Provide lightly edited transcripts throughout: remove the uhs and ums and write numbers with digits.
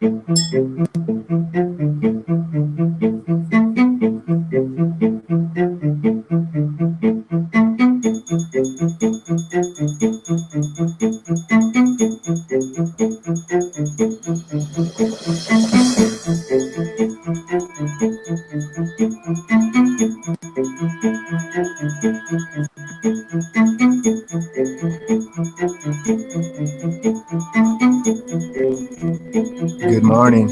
Good morning,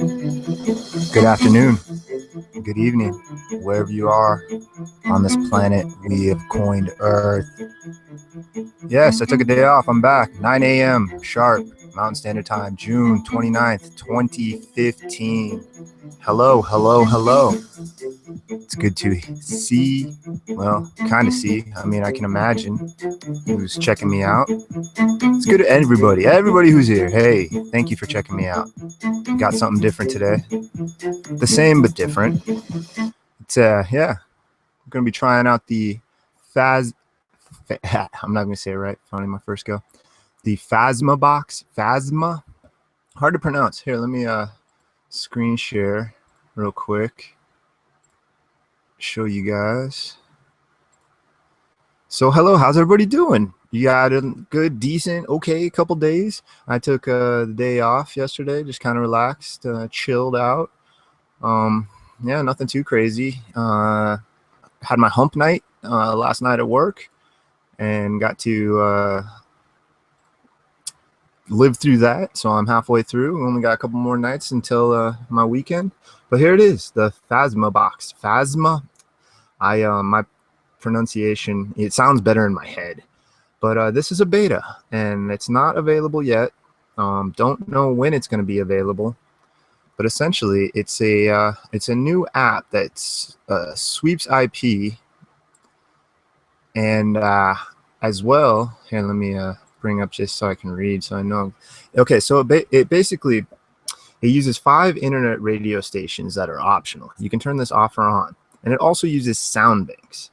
good afternoon, good evening, wherever you are on this planet we have coined Earth. Yes, I took a day off. I'm back. 9 a.m. sharp, Mountain Standard Time, June 29th, 2015. Hello, hello, hello. It's good to see, well, kind of see. I mean, I can imagine who's checking me out. It's good to everybody who's here. Hey, thank you for checking me out. Got something different today. The same but different. It's yeah, I'm gonna be trying out the I'm not gonna say it right. Finally, my first go. The Phasmabox. Hard to pronounce. Here, let me screen share real quick. Show you guys. So hello, how's everybody doing? You got a good, decent, okay couple days. I took the day off yesterday, just kind of relaxed, chilled out. Yeah, nothing too crazy. Had my hump night last night at work and got to live through that. So I'm halfway through. Only got a couple more nights until my weekend. But here it is, the Phasmabox. Phasma. My pronunciation, it sounds better in my head. But this is a beta, and it's not available yet. Don't know when it's going to be available. But essentially, it's a new app that sweeps IP, and as well. Here, let me bring up just so I can read, so I know. Okay, so it basically uses 5 internet radio stations that are optional. You can turn this off or on, and it also uses sound banks.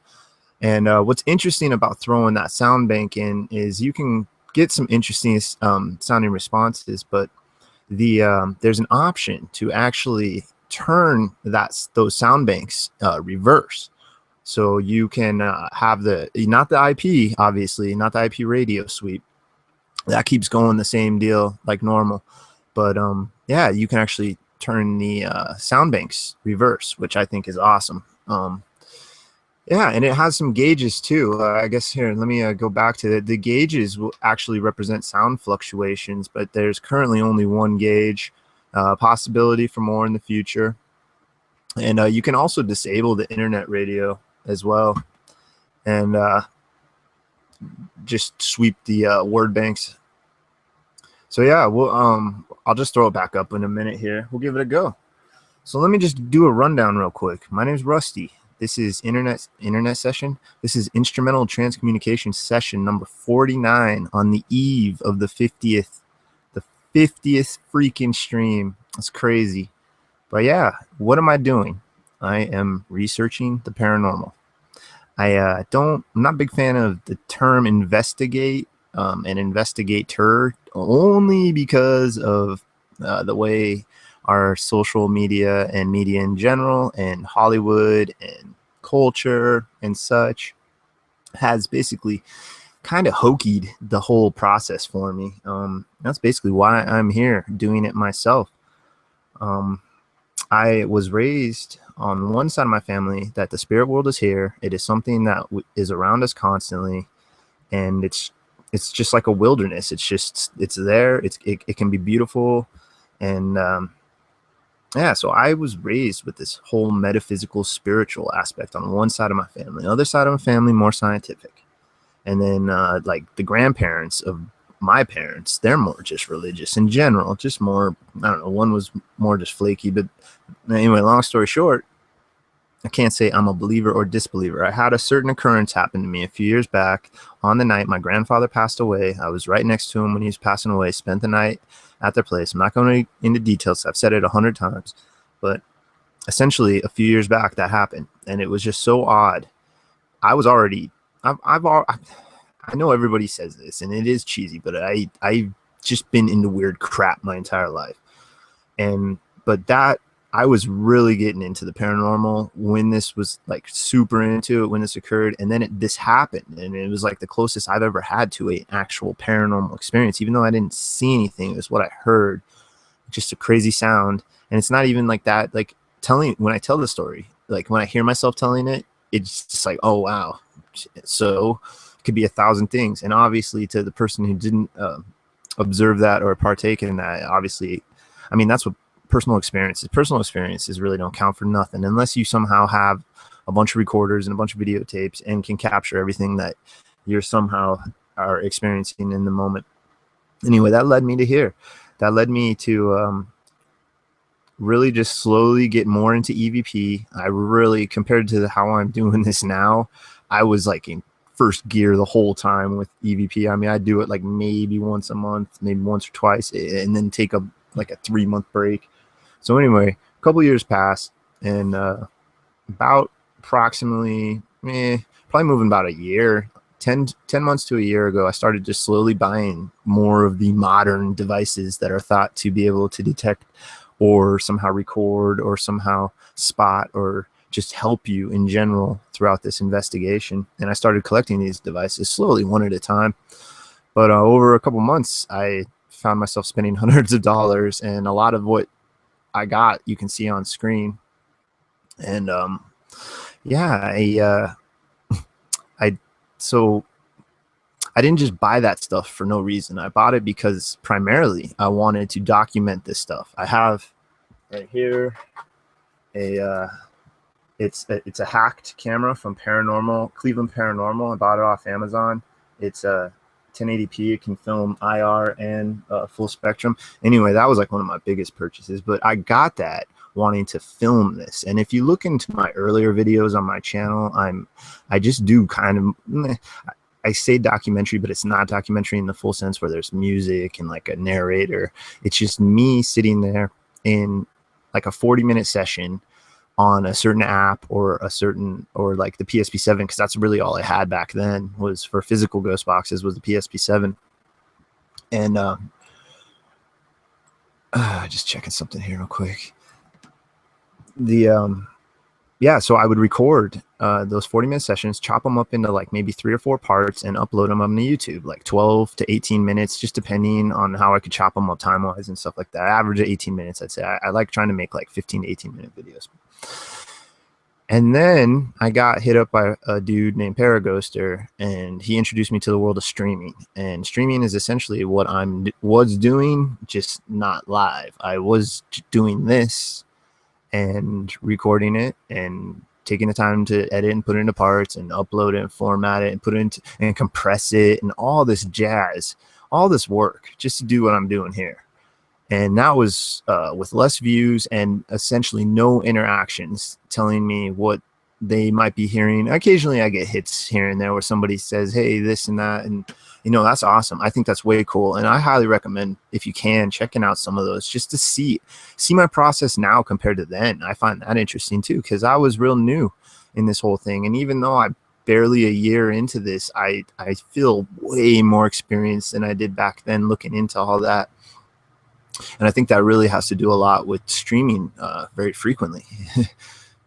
And what's interesting about throwing that sound bank in is you can get some interesting sounding responses, but there's an option to actually turn those sound banks reverse. So you can have not the IP, obviously, not the IP radio sweep. That keeps going the same deal like normal. But yeah, you can actually turn the sound banks reverse, which I think is awesome. Yeah, and it has some gauges too. I guess here, let me go back to the gauges will actually represent sound fluctuations, but there's currently only one gauge, possibility for more in the future. And you can also disable the internet radio as well, and just sweep the word banks. So yeah, I'll just throw it back up in a minute here. We'll give it a go. So let me just do a rundown real quick. My name's Rusty. This is internet session. This is instrumental transcommunication session number 49 on the eve of the 50th freaking stream. That's crazy. But yeah, what am I doing? I am researching the paranormal. I'm not a big fan of the term investigate and investigator, only because of the way our social media and media in general and Hollywood and culture and such has basically kind of hokied the whole process for me. That's basically why I'm here doing it myself. I was raised on one side of my family that the spirit world is here. It is something that is around us constantly, and it's just like a wilderness. It's there. It can be beautiful, and yeah, so I was raised with this whole metaphysical, spiritual aspect on one side of my family. The other side of my family, more scientific. And then like the grandparents of my parents, they're more just religious in general, just more, I don't know, one was more just flaky. But anyway, long story short, I can't say I'm a believer or disbeliever. I had a certain occurrence happen to me a few years back on the night my grandfather passed away. I was right next to him when he was passing away, spent the night at their place. I'm not going into details. I've said it 100 times, but essentially a few years back that happened, and it was just so odd. I know everybody says this and it is cheesy, but I've just been into weird crap my entire life. But that, I was really getting into the paranormal when this was like super into it when this occurred, and then this happened, and it was like the closest I've ever had to a actual paranormal experience. Even though I didn't see anything, it was what I heard, just a crazy sound. And it's not even like that. Like when I tell the story, like when I hear myself telling it, it's just like, oh wow. So it could be 1,000 things, and obviously to the person who didn't observe that or partake in that, obviously, I mean, that's what personal experiences really don't count for nothing unless you somehow have a bunch of recorders and a bunch of videotapes and can capture everything that you're somehow are experiencing in the moment. Anyway, that led me to here. That led me to really just slowly get more into EVP. I really, compared to how I'm doing this now, I was like in first gear the whole time with EVP. I mean, I do it like maybe once a month, maybe once or twice, and then take like a 3-month break. So anyway, a couple years passed, and about approximately, probably moving about a year, 10 months to a year ago, I started just slowly buying more of the modern devices that are thought to be able to detect or somehow record or somehow spot or just help you in general throughout this investigation. And I started collecting these devices slowly, one at a time. But over a couple months, I found myself spending hundreds of dollars, and a lot of what I got you can see on screen. And yeah, so I didn't just buy that stuff for no reason. I bought it because primarily I wanted to document this stuff. I have right here it's a hacked camera from Cleveland Paranormal. I bought it off Amazon. It's a 1080p. It can film IR and full spectrum. Anyway, that was like one of my biggest purchases. But I got that wanting to film this. And if you look into my earlier videos on my channel, I just do kind of, I say documentary, but it's not documentary in the full sense where there's music and like a narrator. It's just me sitting there in like a 40-minute session on a certain app or like the PSP7, because that's really all I had back then was for physical ghost boxes was the PSP7. And just checking something here real quick. Yeah, so I would record those 40-minute sessions, chop them up into like maybe 3 or 4 parts, and upload them on YouTube, like 12 to 18 minutes, just depending on how I could chop them up time-wise and stuff like that. Average of 18 minutes, I'd say. I like trying to make like 15 to 18-minute videos. And then I got hit up by a dude named Paraghoster, and he introduced me to the world of streaming. And streaming is essentially what was doing, just not live. I was doing this and recording it and taking the time to edit and put it into parts and upload it and format it and put it into and compress it and all this jazz, all this work just to do what I'm doing here. And that was with less views and essentially no interactions telling me what they might be hearing. Occasionally I get hits here and there where somebody says, hey, this and that. And, you know, that's awesome. I think that's way cool. And I highly recommend, if you can, checking out some of those just to see my process now compared to then. I find that interesting too, because I was real new in this whole thing. And even though I'm barely a year into this, I feel way more experienced than I did back then looking into all that. And I think that really has to do a lot with streaming very frequently.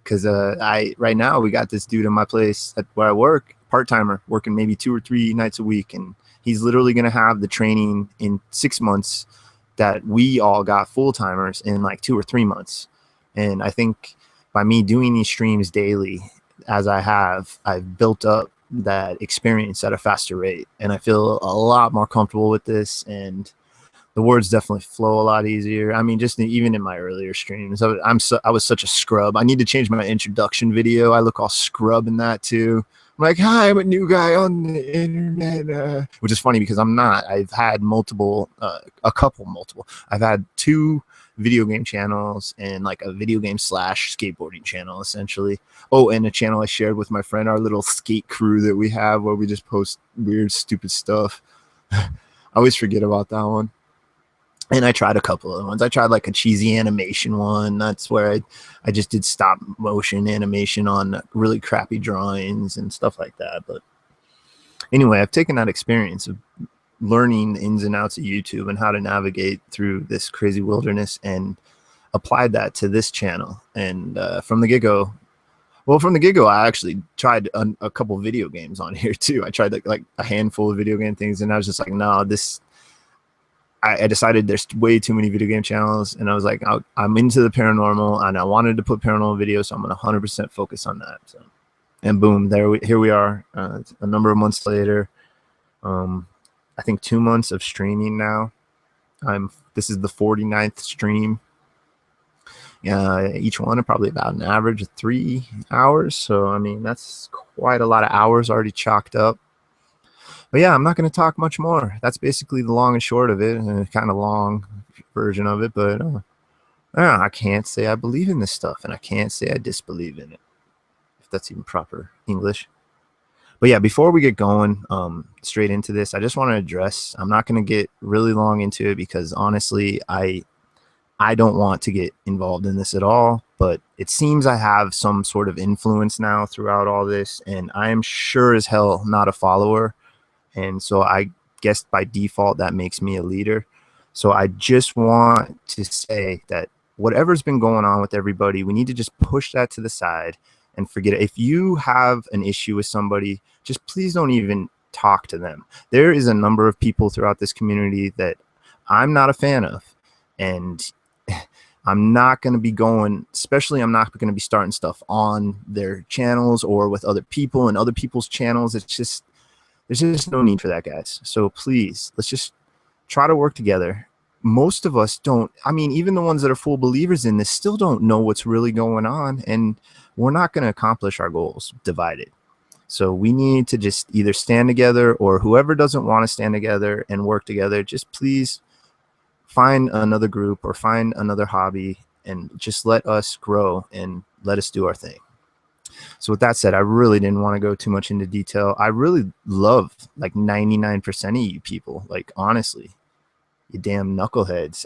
Because right now we got this dude in my place where I work, part-timer, working maybe 2 or 3 nights a week. And he's literally going to have the training in 6 months that we all got full-timers in like 2 or 3 months. And I think by me doing these streams daily, as I've built up that experience at a faster rate. And I feel a lot more comfortable with this, and the words definitely flow a lot easier. I mean, just even in my earlier streams, I was such a scrub. I need to change my introduction video. I look all scrub in that too. I'm like, hi, I'm a new guy on the internet, which is funny because I'm not. I've had multiple. I've had 2 video game channels and like a video game / skateboarding channel, essentially. Oh, and a channel I shared with my friend, our little skate crew that we have where we just post weird, stupid stuff. I always forget about that one. And I tried a couple of ones. I tried like a cheesy animation one. That's where I just did stop motion animation on really crappy drawings and stuff like that. But anyway, I've taken that experience of learning the ins and outs of YouTube and how to navigate through this crazy wilderness and applied that to this channel. And from the get-go, I actually tried a couple video games on here too. I tried like a handful of video game things, and I was just like, no, this. I decided there's way too many video game channels, and I was like, I'm into the paranormal, and I wanted to put paranormal videos, so I'm gonna 100% focus on that. So, and boom, here we are, a number of months later. I think 2 months of streaming now. This is the 49th stream. Each one are probably about an average of 3 hours. So, I mean, that's quite a lot of hours already chalked up. But yeah, I'm not going to talk much more. That's basically the long and short of it, and a kind of long version of it. But I can't say I believe in this stuff, and I can't say I disbelieve in it, if that's even proper English. But yeah, before we get going straight into this, I just want to address, I'm not going to get really long into it because honestly, I don't want to get involved in this at all, but it seems I have some sort of influence now throughout all this, and I am sure as hell not a follower. And so I guess by default, that makes me a leader. So I just want to say that whatever's been going on with everybody, we need to just push that to the side and forget it. If you have an issue with somebody, just please don't even talk to them. There is a number of people throughout this community that I'm not a fan of, and I'm not going to be going, especially I'm not going to be starting stuff on their channels or with other people and other people's channels. It's just, there's just no need for that, guys. So please, let's just try to work together. Most of us don't, I mean, even the ones that are full believers in this still don't know what's really going on, and we're not going to accomplish our goals divided. So we need to just either stand together, or whoever doesn't want to stand together and work together, just please find another group or find another hobby and just let us grow and let us do our thing. So with that said, I really didn't want to go too much into detail. I really love like 99% of you people. Like, honestly, you damn knuckleheads.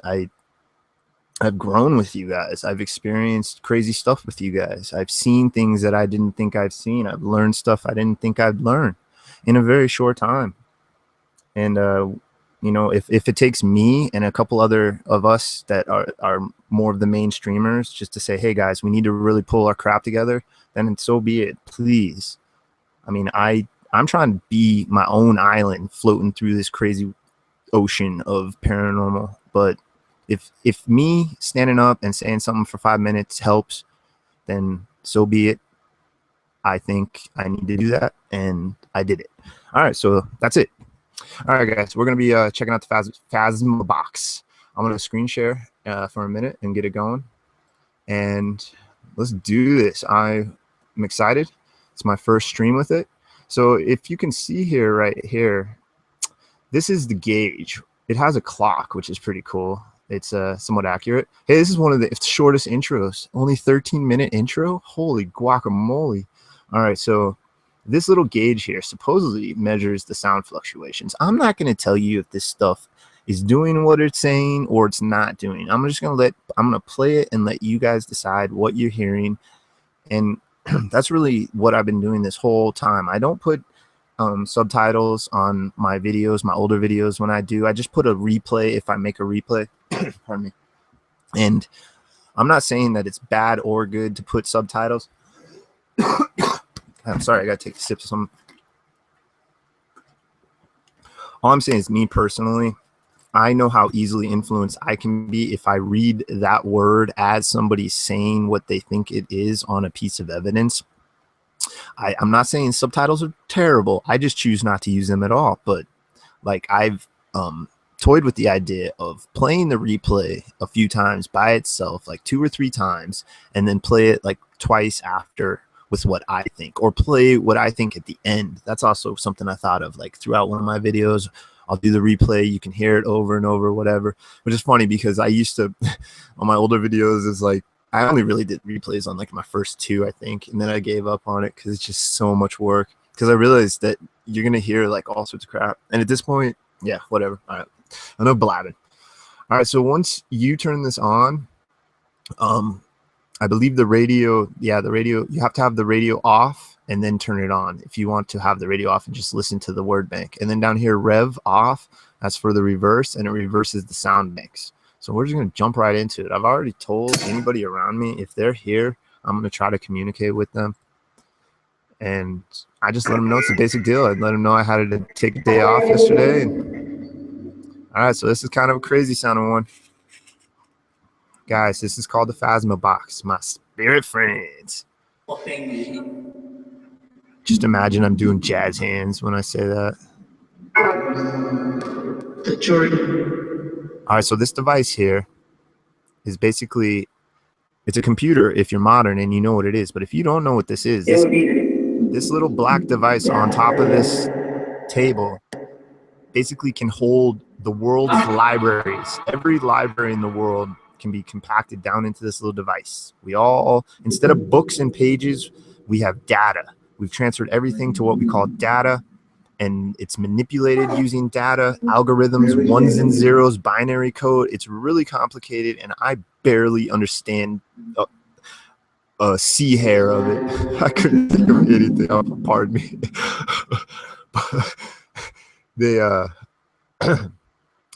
I've grown with you guys. I've experienced crazy stuff with you guys. I've seen things that I didn't think I've seen. I've learned stuff I didn't think I'd learn in a very short time. And, you know, if it takes me and a couple other of us that are more of the main streamers just to say, hey, guys, we need to really pull our crap together, then so be it, please. I mean, I'm trying to be my own island floating through this crazy ocean of paranormal. But if me standing up and saying something for 5 minutes helps, then so be it. I think I need to do that, and I did it. All right, so that's it. All right, guys, we're going to be checking out the Phasmabox. I'm going to screen share for a minute and get it going. And let's do this. I'm excited. It's my first stream with it. So if you can see here, right here, this is the gauge. It has a clock, which is pretty cool. It's somewhat accurate. Hey, this is one of the shortest intros. Only 13-minute intro. Holy guacamole. All right, so this little gauge here supposedly measures the sound fluctuations. I'm not going to tell you if this stuff is doing what it's saying or it's not doing. I'm just going to play it and let you guys decide what you're hearing. And that's really what I've been doing this whole time. I don't put subtitles on my videos, my older videos. When I do, I just put a replay if I make a replay. Pardon me. And I'm not saying that it's bad or good to put subtitles. I'm sorry, I gotta take a sip of some. All I'm saying is, me personally, I know how easily influenced I can be if I read that word as somebody's saying what they think it is on a piece of evidence. I'm not saying subtitles are terrible. I just choose not to use them at all. But like, I've toyed with the idea of playing the replay a few times by itself, like 2 or 3 times, and then play it like twice after with what I think, or play what I think at the end. That's also something I thought of, like throughout one of my videos. I'll do the replay. You can hear it over and over, whatever, which is funny because I used to, on my older videos, is like, I only really did replays on like my first 2, I think. And then I gave up on it because it's just so much work, because I realized that you're going to hear like all sorts of crap. And at this point, yeah, whatever. All right. I know blabbing. All right. So once you turn this on, I believe the radio, you have to have the radio off and then turn it on if you want to have the radio off and just listen to the word bank. And then down here, rev off, that's for the reverse, and it reverses the sound banks. So we're just going to jump right into it. I've already told anybody around me, if they're here, I'm going to try to communicate with them. And I just let them know it's a basic deal. I let them know I had to take a day off yesterday. All right, so this is kind of a crazy sounding one. Guys, this is called the Phasmabox, my spirit friends. Just imagine I'm doing jazz hands when I say that. All right, so this device here is basically, it's a computer if you're modern and you know what it is. But if you don't know what this is, this little black device on top of this table basically can hold the world's libraries. Every library in the world can be compacted down into this little device. We all, instead of books and pages, we have data. We've transferred everything to what we call data, and it's manipulated using data, algorithms, ones and zeros, binary code. It's really complicated, and I barely understand a C hair of it. I couldn't think of anything. Oh, pardon me.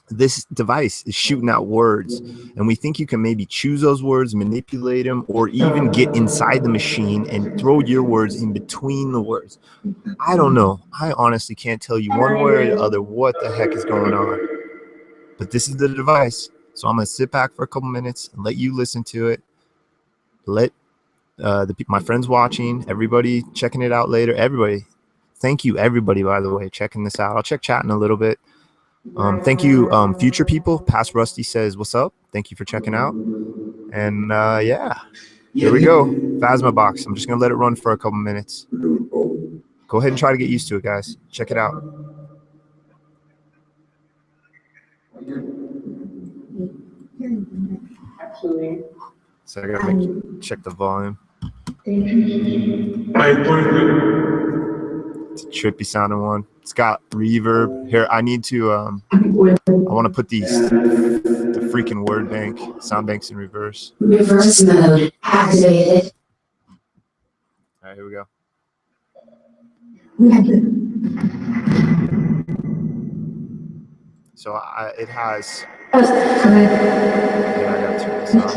This device is shooting out words, and we think you can maybe choose those words, manipulate them, or even get inside the machine and throw your words in between the words. I don't know. I honestly can't tell you one way or the other what the heck is going on. But this is the device. So I'm going to sit back for a couple minutes and let you listen to it. Let my friends watching, everybody checking it out later, everybody. Thank you, everybody, by the way, checking this out. I'll check chat in a little bit. Thank you, future people. Past Rusty says, what's up? Thank you for checking out. And yeah, here we go. Phasmabox. I'm just going to let it run for a couple minutes. Go ahead and try to get used to it, guys. Check it out. Absolutely. So I got to check the volume. It's a trippy sounding one. It's got reverb. Here, I need to, I want to put the freaking word bank, sound banks in reverse. Reverse mode activated. All right, here we go. So it has, yeah, I got to turn this off.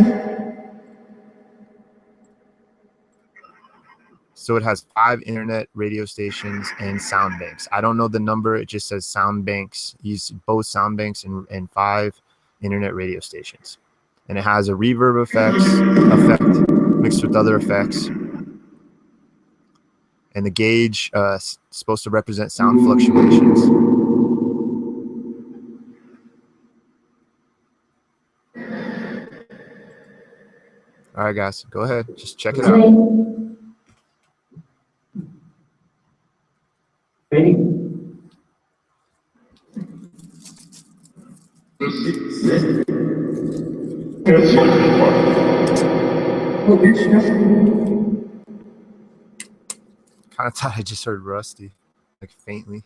So it has 5 internet radio stations and sound banks. I don't know the number. It just says sound banks. Use both sound banks and 5 internet radio stations. And it has a reverb effect mixed with other effects. And the gauge is supposed to represent sound fluctuations. All right, guys, go ahead. Just check it out. Ready? Kind of thought I just heard Rusty, like faintly.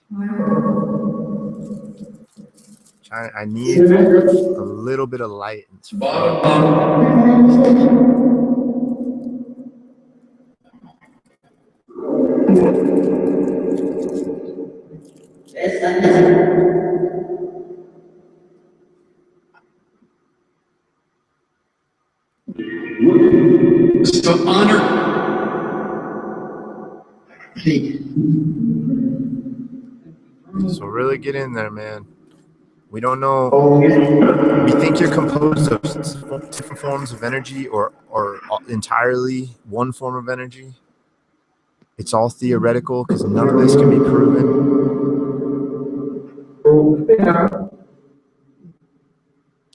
I need a little bit of light in this frame. So honor. So really get in there, man. We don't know. We think you're composed of different forms of energy or entirely one form of energy. It's all theoretical because none of this can be proven.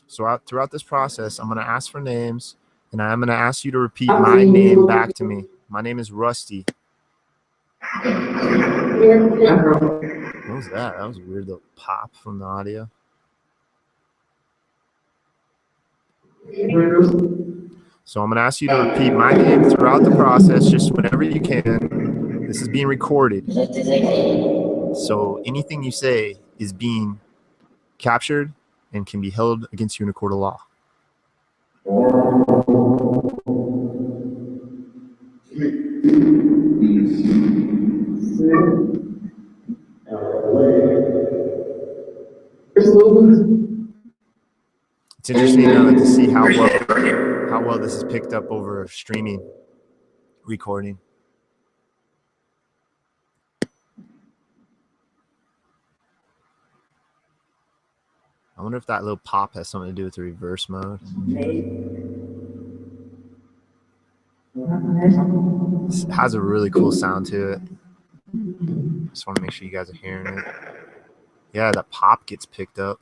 So throughout this process, I'm going to ask for names, and I'm going to ask you to repeat my name back to me. My name is Rusty. What was that? That was a weird little pop from the audio. So I'm going to ask you to repeat my name throughout the process, just whenever you can. This is being recorded. So anything you say is being captured and can be held against you in a court of law. It's It's interesting to see how well this is picked up over streaming recording. I wonder if that little pop has something to do with the reverse mode. It has a really cool sound to it. Just want to make sure you guys are hearing it. Yeah, that pop gets picked up.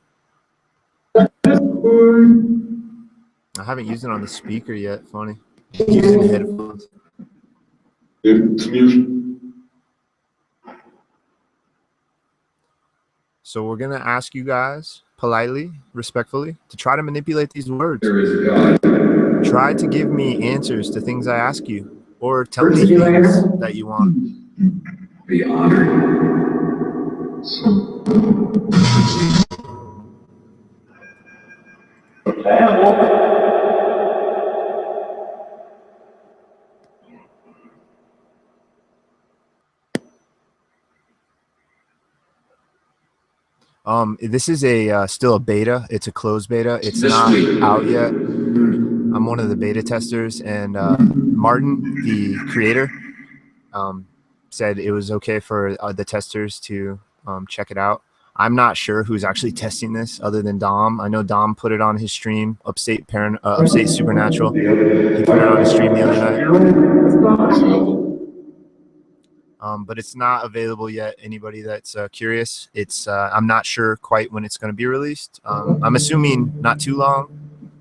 I haven't used it on the speaker yet. Funny. Just using the headphones. So we're going to ask you guys politely, respectfully, to try to manipulate these words. Try to give me answers to things I ask you, or tell me things that you want. Be honored. This is still a beta. It's a closed beta. It's not out yet. I'm one of the beta testers, and Martin, the creator, said it was okay for the testers to check it out. I'm not sure who's actually testing this other than Dom. I know Dom put it on his stream, Upstate Supernatural. He put it on his stream the other night. But it's not available yet. Anybody that's curious, I'm not sure quite when it's going to be released. I'm assuming not too long.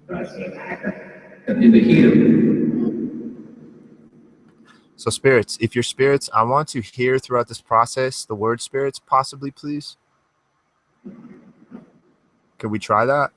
In the heat of So spirits, if you're spirits, I want to hear throughout this process the word spirits, possibly, please. Could we try that?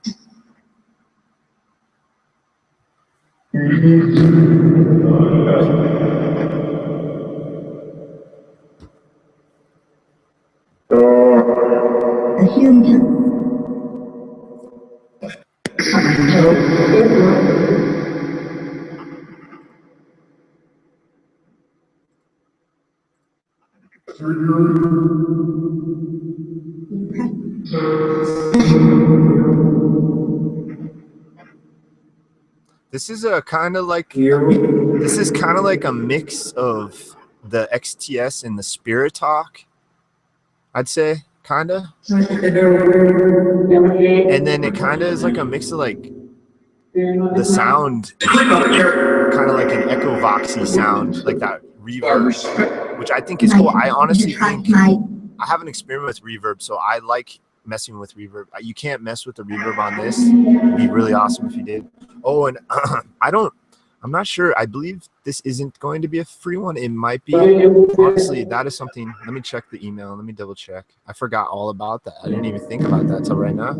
This is kind of like a mix of the XTS and the Spirit Talk, I'd say, kind of. And then it kind of is like a mix of like the sound, kind of like an echo voxy sound, like that reverb, which I think is cool. I honestly think I haven't experimented with reverb, so I like messing with reverb. You can't mess with the reverb on this. It'd be really awesome if you did. Oh, and I'm not sure. I believe this isn't going to be a free one. It might be. Honestly, that is something. Let me check the email. Let me double check. I forgot all about that. I didn't even think about that till right now.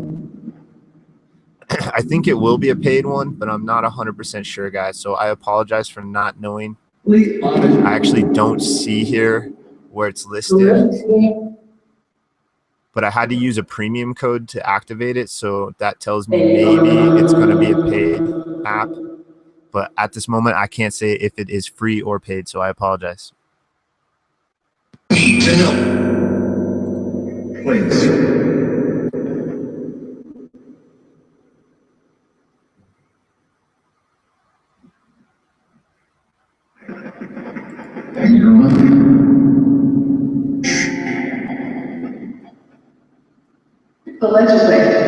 I think it will be a paid one, but I'm not 100% sure, guys. So I apologize for not knowing. I actually don't see here where it's listed, but I had to use a premium code to activate it. So that tells me maybe it's going to be a paid app. But at this moment, I can't say if it is free or paid, so I apologize. please. The legislature.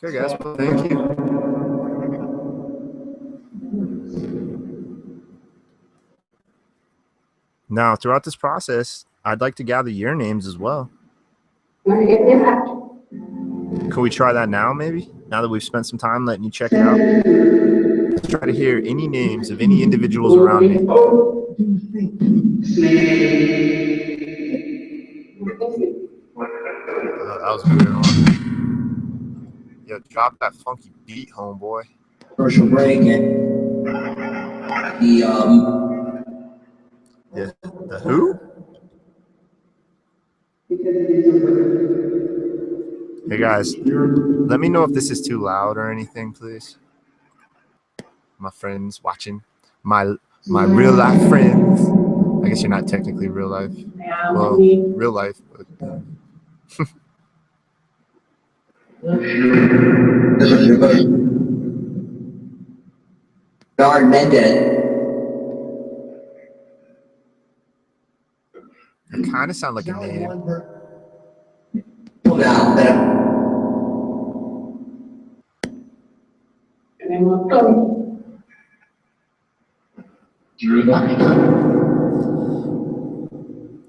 Okay, guys. Well, thank you. Now, throughout this process, I'd like to gather your names as well. Could we try that now, maybe? Now that we've spent some time letting you check it out? Let's try to hear any names of any individuals around me. That was a good one. Yo, drop that funky beat, homeboy. Commercial break and The who? Hey guys, let me know if this is too loud or anything, please. My friends watching, my real life friends. I guess you're not technically real life. Well, real life, but Darn Mendez. it kind of sound like a name.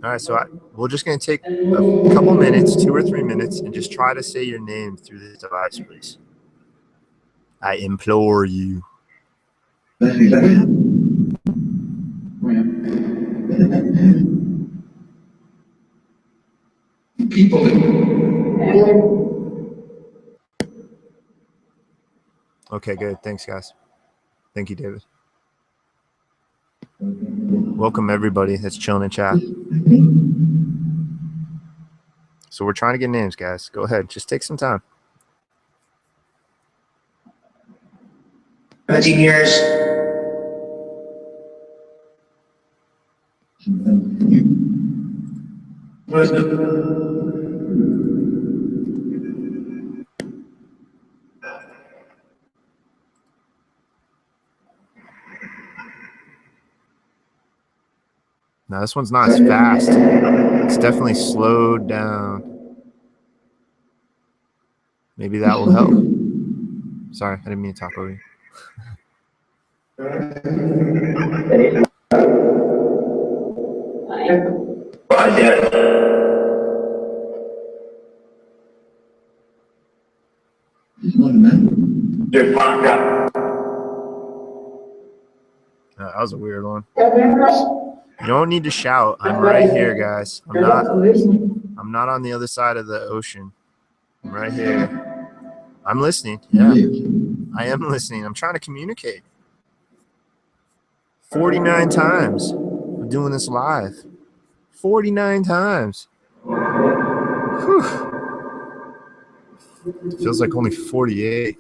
All right, so we're just going to take a couple minutes, 2 or 3 minutes, and just try to say your name through this device, please. I implore you. People. Okay, good. Thanks, guys. Thank you, David. Welcome, everybody that's chilling in chat. So we're trying to get names, guys. Go ahead. Just take some time. 17 years. Now, this one's not as fast. It's definitely slowed down. Maybe that will help. Sorry, I didn't mean to talk over you. That was a weird one. You don't need to shout. I'm right here, guys. I'm not on the other side of the ocean. I'm right here. I'm listening. Yeah, I am listening. I'm trying to communicate. 49 times. We're doing this live. 49 times. Whew. Feels like only 48.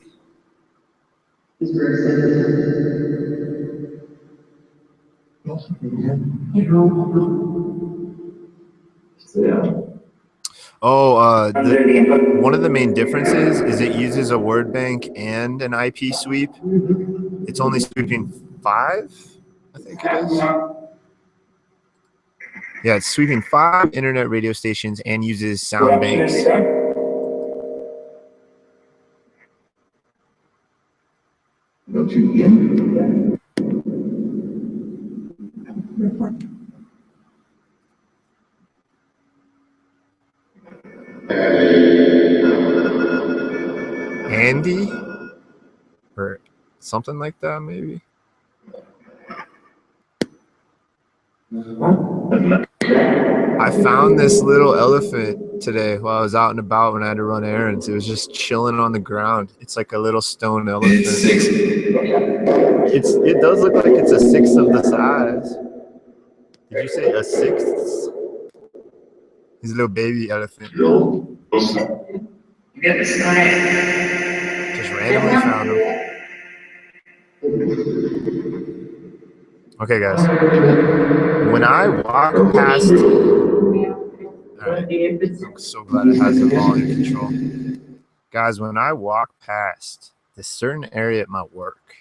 Oh, one of the main differences is it uses a word bank and an IP sweep. It's only sweeping 5, I think it is. Yeah, it's sweeping 5 internet radio stations and uses sound banks. Andy? Or something like that, maybe? I found this little elephant today while I was out and about when I had to run errands. It was just chilling on the ground. It's like a little stone elephant. It does look like it's a sixth of the size. Did you say a sixth? He's a little baby elephant. Just randomly found him. Okay, guys. When I walk past... Alright. I'm so glad it has the volume control. Guys, when I walk past this certain area at my work,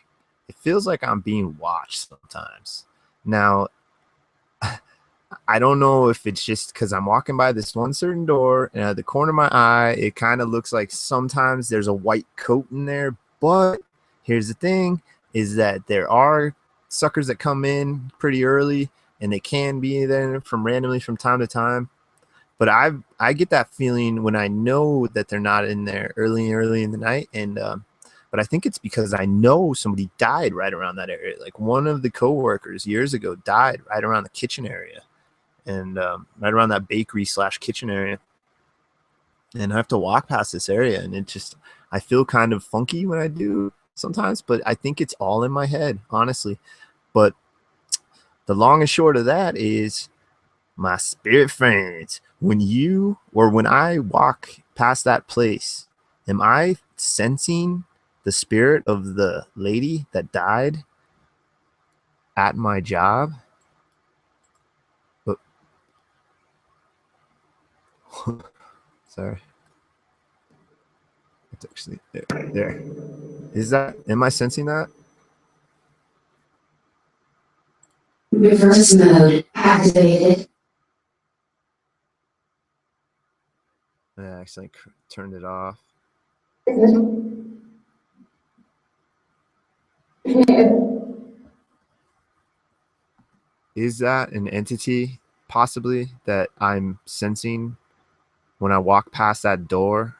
it feels like I'm being watched sometimes. Now, I don't know if it's just because I'm walking by this one certain door, and at the corner of my eye, it kind of looks like sometimes there's a white coat in there. But here's the thing, is that there are suckers that come in pretty early, and they can be there randomly from time to time. But I get that feeling when I know that they're not in there early in the night, and but I think it's because I know somebody died right around that area. Like one of the coworkers years ago died right around the kitchen area, and right around that bakery / kitchen area. And I have to walk past this area, and I feel kind of funky when I do sometimes. But I think it's all in my head, honestly. But the long and short of that is, my spirit friends, when I walk past that place, am I sensing the spirit of the lady that died at my job? Sorry. It's actually there. Is that? Am I sensing that? Reverse mode activated. I accidentally turned it off. Is that an entity possibly that I'm sensing when I walk past that door?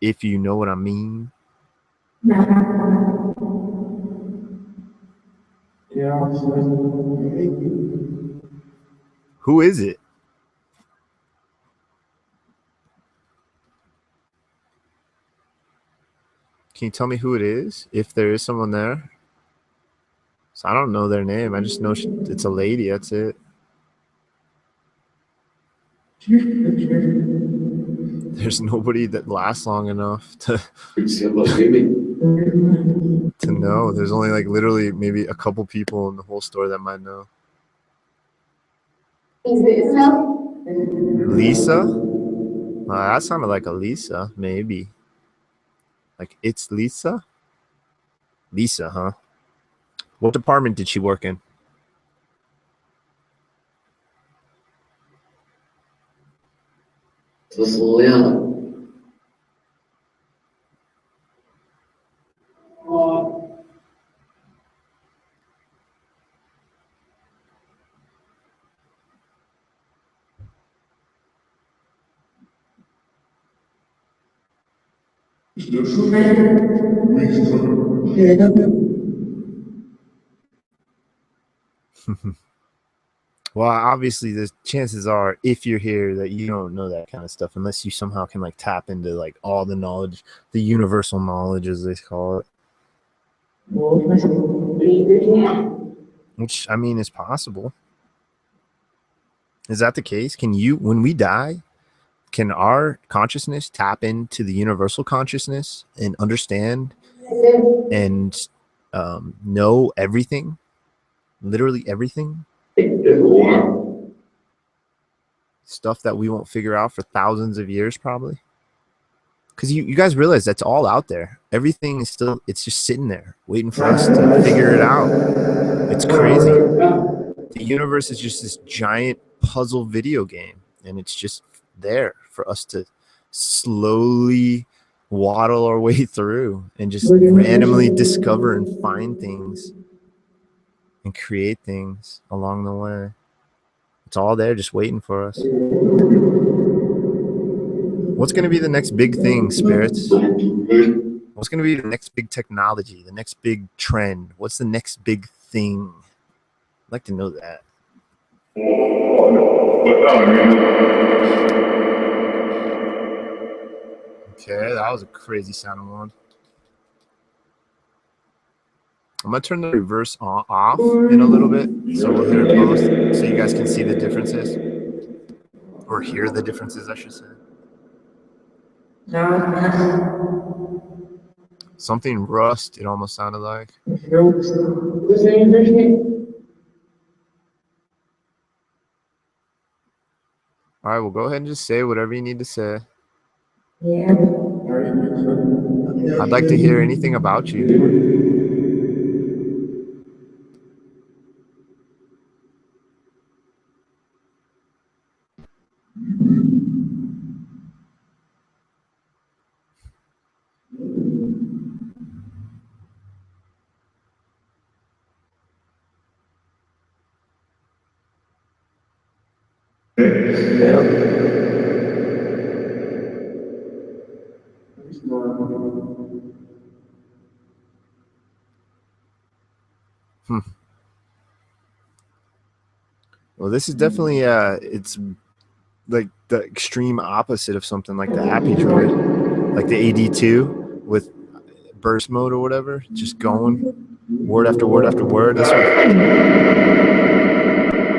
If you know what I mean. Who is it? Can you tell me who it is? If there is someone there. So I don't know their name. I just know it's a lady. That's it. There's nobody that lasts long enough to know. There's only like literally maybe a couple people in the whole store that might know. Lisa? That sounded like a Lisa, maybe. Like, it's Lisa? Lisa, huh? What department did she work in? Well, obviously, the chances are, if you're here, that you don't know that kind of stuff, unless you somehow can like tap into like all the knowledge, the universal knowledge, as they call it. Which, I mean, is possible. Is that the case? Can you, when we die, can our consciousness tap into the universal consciousness and understand and know everything? Literally everything? Stuff that we won't figure out for thousands of years, probably. Because you guys realize that's all out there. Everything is still, it's just sitting there waiting for us to figure it out. It's crazy. The universe is just this giant puzzle video game, and it's just there for us to slowly waddle our way through and just randomly discover and find things and create things along the way. It's all there just waiting for us. What's going to be the next big thing, spirits? What's going to be the next big technology, the next big trend? What's the next big thing? I'd like to know that. Okay, that was a crazy sounding one. I'm going to turn the reverse off in a little bit, so we'll hit it post so you guys can see the differences. Or hear the differences, I should say. Something rust, it almost sounded like. All right, well, go ahead and just say whatever you need to say. Yeah. I'd like to hear anything about you. Well, this is definitely it's like the extreme opposite of something like the Appy Droid, like the AD2 with burst mode or whatever, just going word after word after word. This one,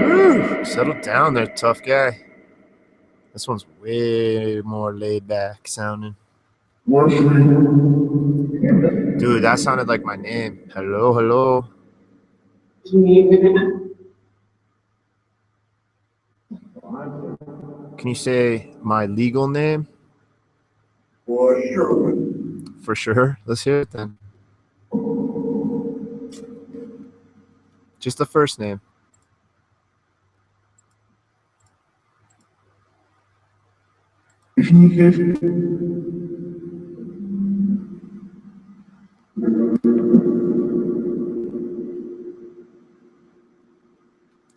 woo, settle down there, tough guy. This one's way more laid back sounding. Dude, that sounded like my name. Hello, hello. Can you say my legal name? For sure. For sure. Let's hear it then. Just the first name.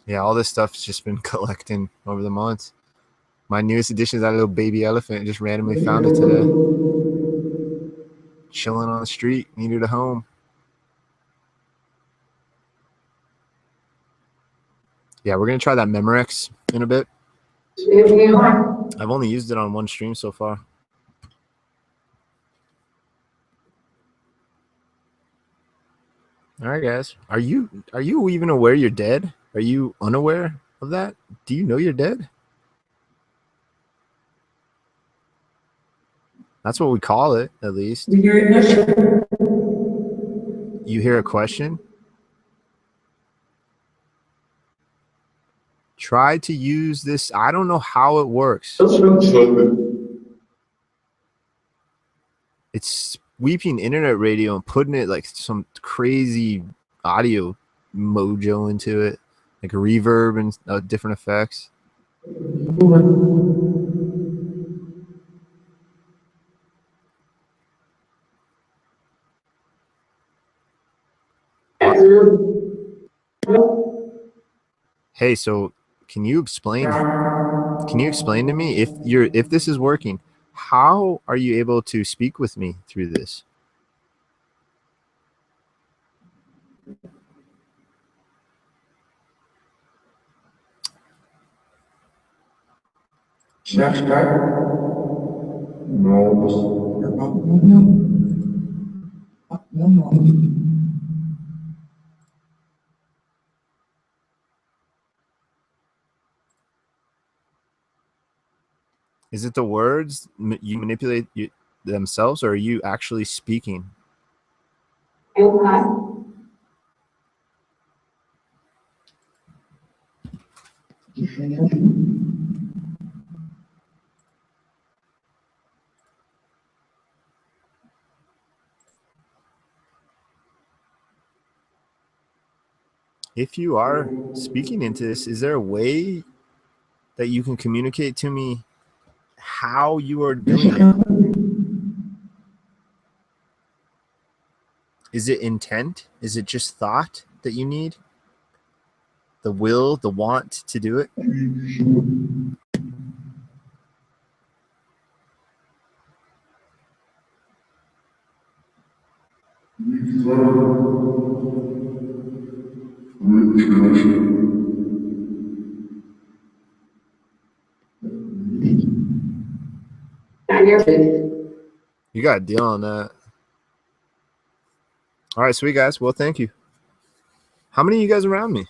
Yeah, all this stuff's just been collecting over the months. My newest addition is that little baby elephant. Just randomly found it today. Chilling on the street. Needed a home. Yeah, we're going to try that Memorex in a bit. I've only used it on one stream so far. All right, guys. Are you even aware you're dead? Are you unaware of that? Do you know you're dead? That's what we call it, at least. You hear a question? Try to use this. I don't know how it works. It's sweeping internet radio and putting it like some crazy audio mojo into it, like reverb and different effects. Hey, so can you explain to me if this is working, how are you able to speak with me through this? Is it the words you manipulate themselves, or are you actually speaking? If you are speaking into this, is there a way that you can communicate to me how you are doing it? Is it intent? Is it just thought that you need? The will, the want to do it? You got a deal on that. All right, sweet guys. Well, thank you. How many of you guys around me?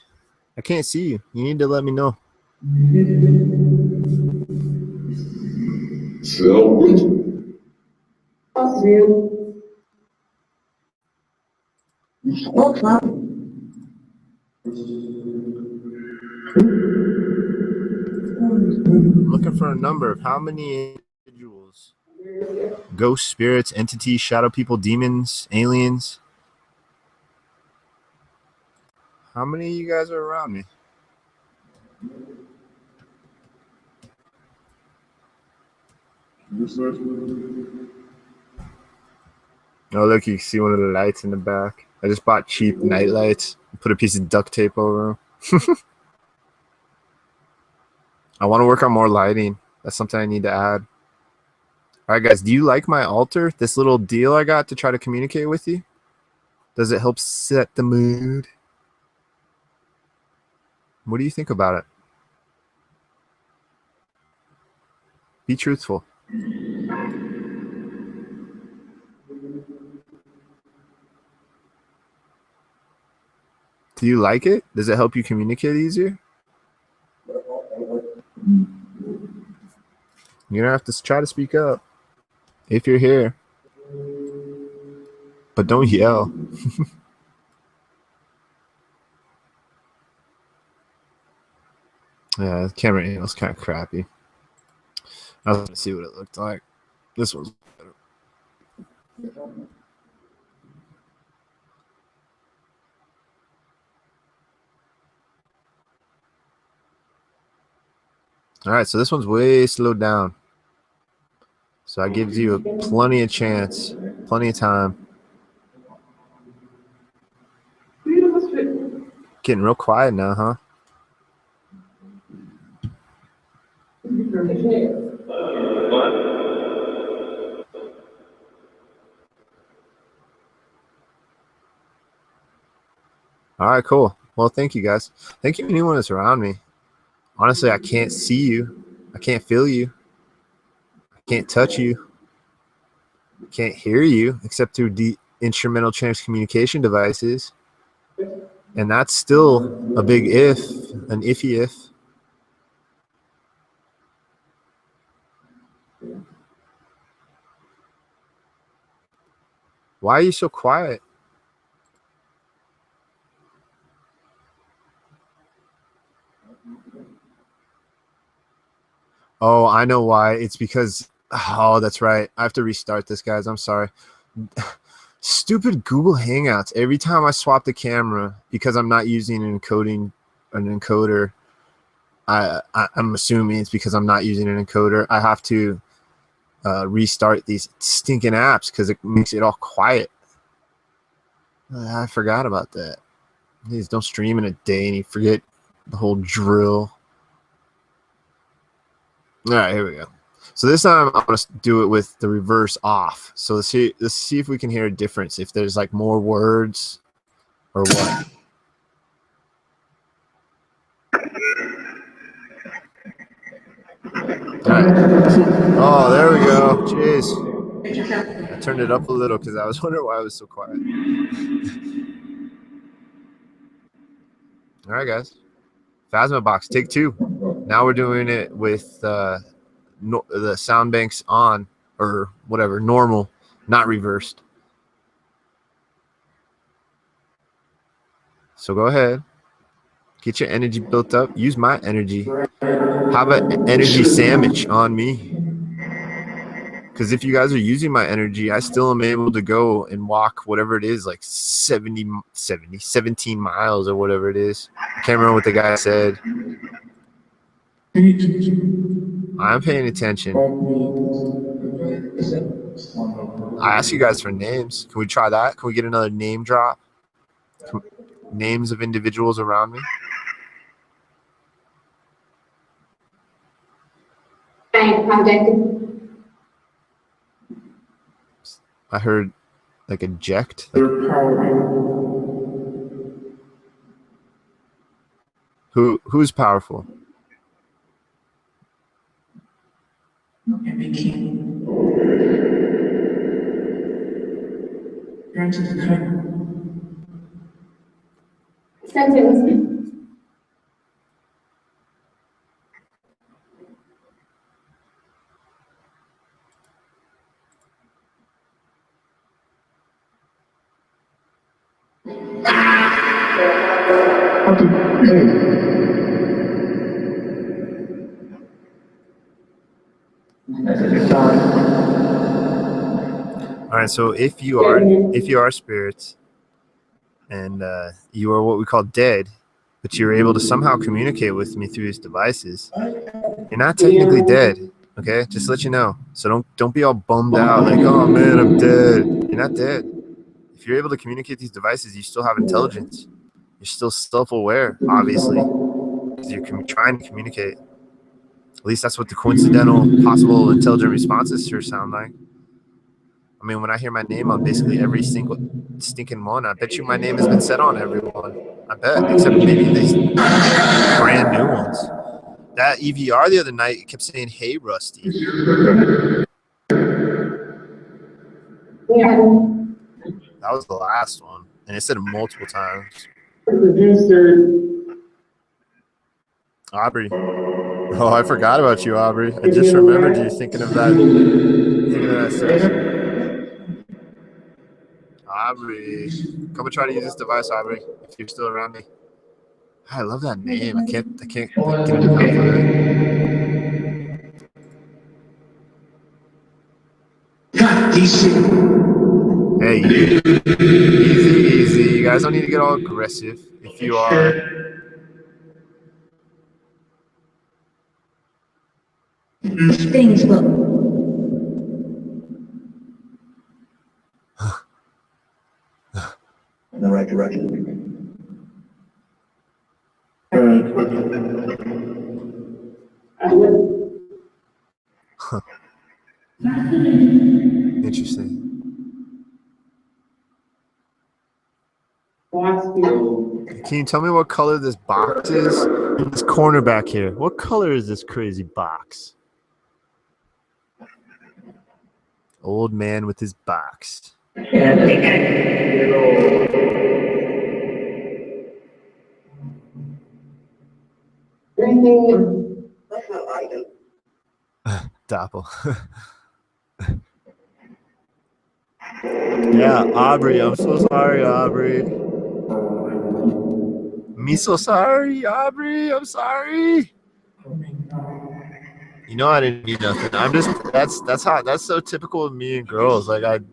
I can't see you. You need to let me know. I'm looking for a number of how many individuals, ghosts, spirits, entities, shadow people, demons, aliens. How many of you guys are around me? Oh, look, you can see one of the lights in the back. I just bought cheap night lights. Put a piece of duct tape over them. I want to work on more lighting. That's something I need to add. All right, guys, do you like my altar? This little deal I got to try to communicate with you? Does it help set the mood? What do you think about it? Be truthful. Do you like it? Does it help you communicate easier? You're gonna have to try to speak up if you're here. But don't yell. Yeah, the camera angle's kind of crappy. I was gonna see what it looked like. This one's better. All right, so this one's way slowed down. So that gives you plenty of chance, plenty of time. Getting real quiet now, huh? All right, cool. Well, thank you guys. Thank you anyone that's around me. Honestly, I can't see you. I can't feel you. I can't touch you. I can't hear you except through the instrumental channel communication devices. And that's still a big if, an iffy if. Why are you so quiet? Oh, I know why. It's because, oh, that's right. I have to restart this, guys. I'm sorry. Stupid Google Hangouts. Every time I swap the camera, because I'm not using an encoder, I'm assuming it's because I'm not using an encoder. I have to restart these stinking apps because it makes it all quiet. I forgot about that. Please don't stream in a day and you forget the whole drill. All right, here we go. So this time I'm going to do it with the reverse off. So let's see if we can hear a difference, if there's like more words or what. All right. Oh, there we go. Jeez. I turned it up a little because I was wondering why it was so quiet. All right, guys. Phasmabox, take 2. Now we're doing it with the sound banks on, or whatever, normal, not reversed. So go ahead. Get your energy built up. Use my energy. Have an energy sandwich on me. Because if you guys are using my energy, I still am able to go and walk whatever it is, like 17 miles or whatever it is. I can't remember what the guy said. I'm paying attention. I asked you guys for names. Can we try that? Can we get another name drop? Names of individuals around me? I heard like eject. Like, who's powerful? All right, so if you are spirits and you are what we call dead, but you're able to somehow communicate with me through these devices, you're not technically dead. Okay, just to let you know. So don't be all bummed out like, oh man, I'm dead. You're not dead. If you're able to communicate these devices, you still have intelligence. You're still self-aware, obviously, because you're trying to communicate. At least that's what the coincidental possible intelligent responses sure sound like. I mean, when I hear my name on basically every single stinking one, I bet you my name has been said on every one. I bet, except maybe these brand new ones. That EVR the other night kept saying, "Hey, Rusty." That was the last one, and it said it multiple times. Aubrey. Oh, I forgot about you, Aubrey. I just remembered you thinking of that session. Aubrey. Come and try to use this device, Aubrey, if you're still around me. I love that name. I can't get enough of it. Hey, easy, easy. You guys don't need to get all aggressive. If you are, Things will. In the right direction. interesting. Can you tell me what color this box is? This corner back here. What color is this crazy box? Old man with his box. That's not right. Doppel. Yeah, Aubrey. I'm so sorry, Aubrey. Me so sorry, Aubrey. I'm sorry. You know I didn't mean nothing. I'm just that's so typical of me and girls. Like I'm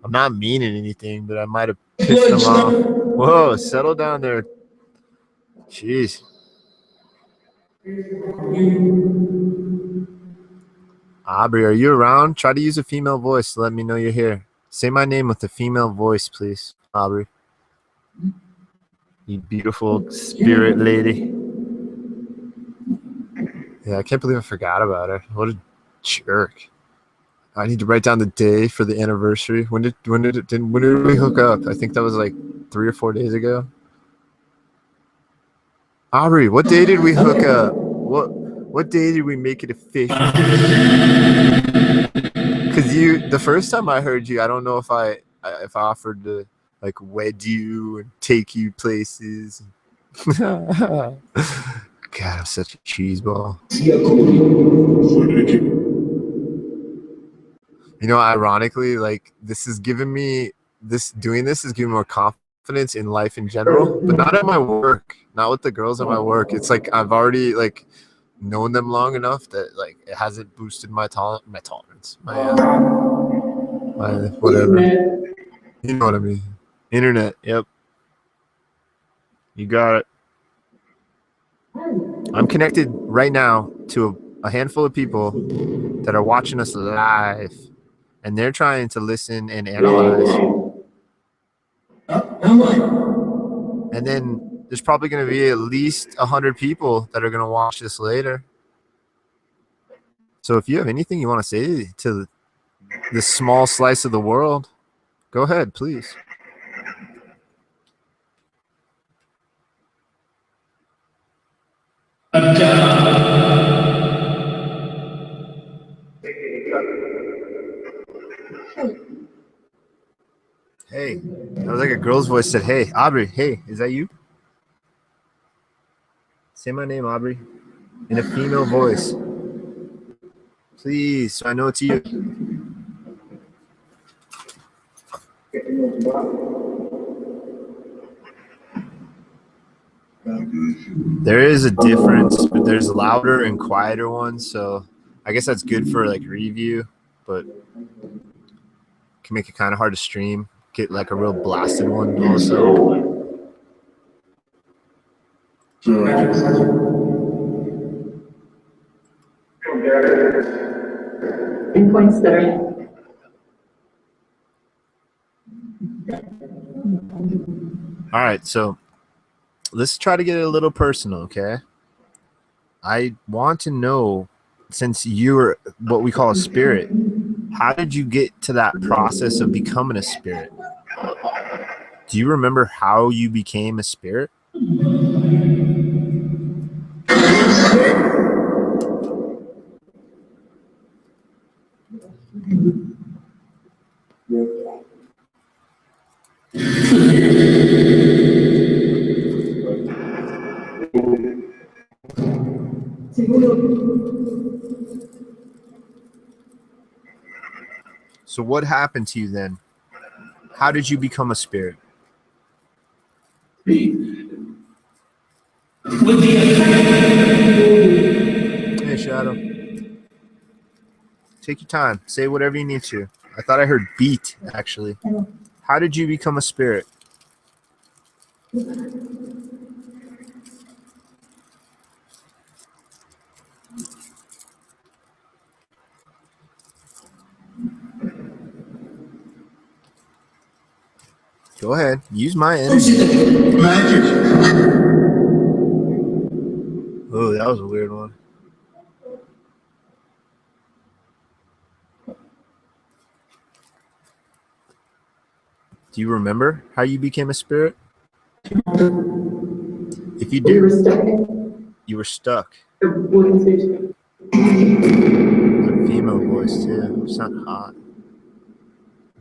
not meaning anything, but I might have pissed them off. Whoa, settle down there. Jeez. Aubrey, are you around? Try to use a female voice to let me know you're here. Say my name with a female voice, please, Aubrey. You beautiful spirit lady. Yeah, I can't believe I forgot about her. What a jerk. I need to write down the day for the anniversary. When did we hook up? I think that was like 3 or 4 days ago. Aubrey, what day did we hook up? What day did we make it official? Because the first time I heard you, I don't know if I offered to like wed you and take you places. God, I'm such a cheeseball. You know, ironically, like this is giving me doing this is giving me more confidence in life in general, but not at my work, not with the girls at my work. It's like I've already like known them long enough that like it hasn't boosted my tolerance, my whatever. You know what I mean? Internet. Yep. You got it. I'm connected right now to a handful of people that are watching us live, and they're trying to listen and analyze. And then there's probably going to be at least 100 people that are going to watch this later. So if you have anything you want to say to this small slice of the world, go ahead, please. Hey, that was like a girl's voice said, hey, Aubrey, hey, is that you? Say my name, Aubrey, in a female voice. Please, so I know it's you. There is a difference, but there's louder and quieter ones, so I guess that's good for like review, but can make it kind of hard to stream. Get like a real blasted one also. Points that are. All right, so let's try to get it a little personal, okay? I want to know, since you're what we call a spirit, how did you get to that process of becoming a spirit? Do you remember how you became a spirit? So what happened to you then? How did you become a spirit? Hey, Shadow. Take your time. Say whatever you need to. I thought I heard beat, actually. How did you become a spirit? Go ahead. Use my energy. Oh, that was a weird one. Do you remember how you became a spirit? If you do, you were stuck. A female voice too. You sound hot.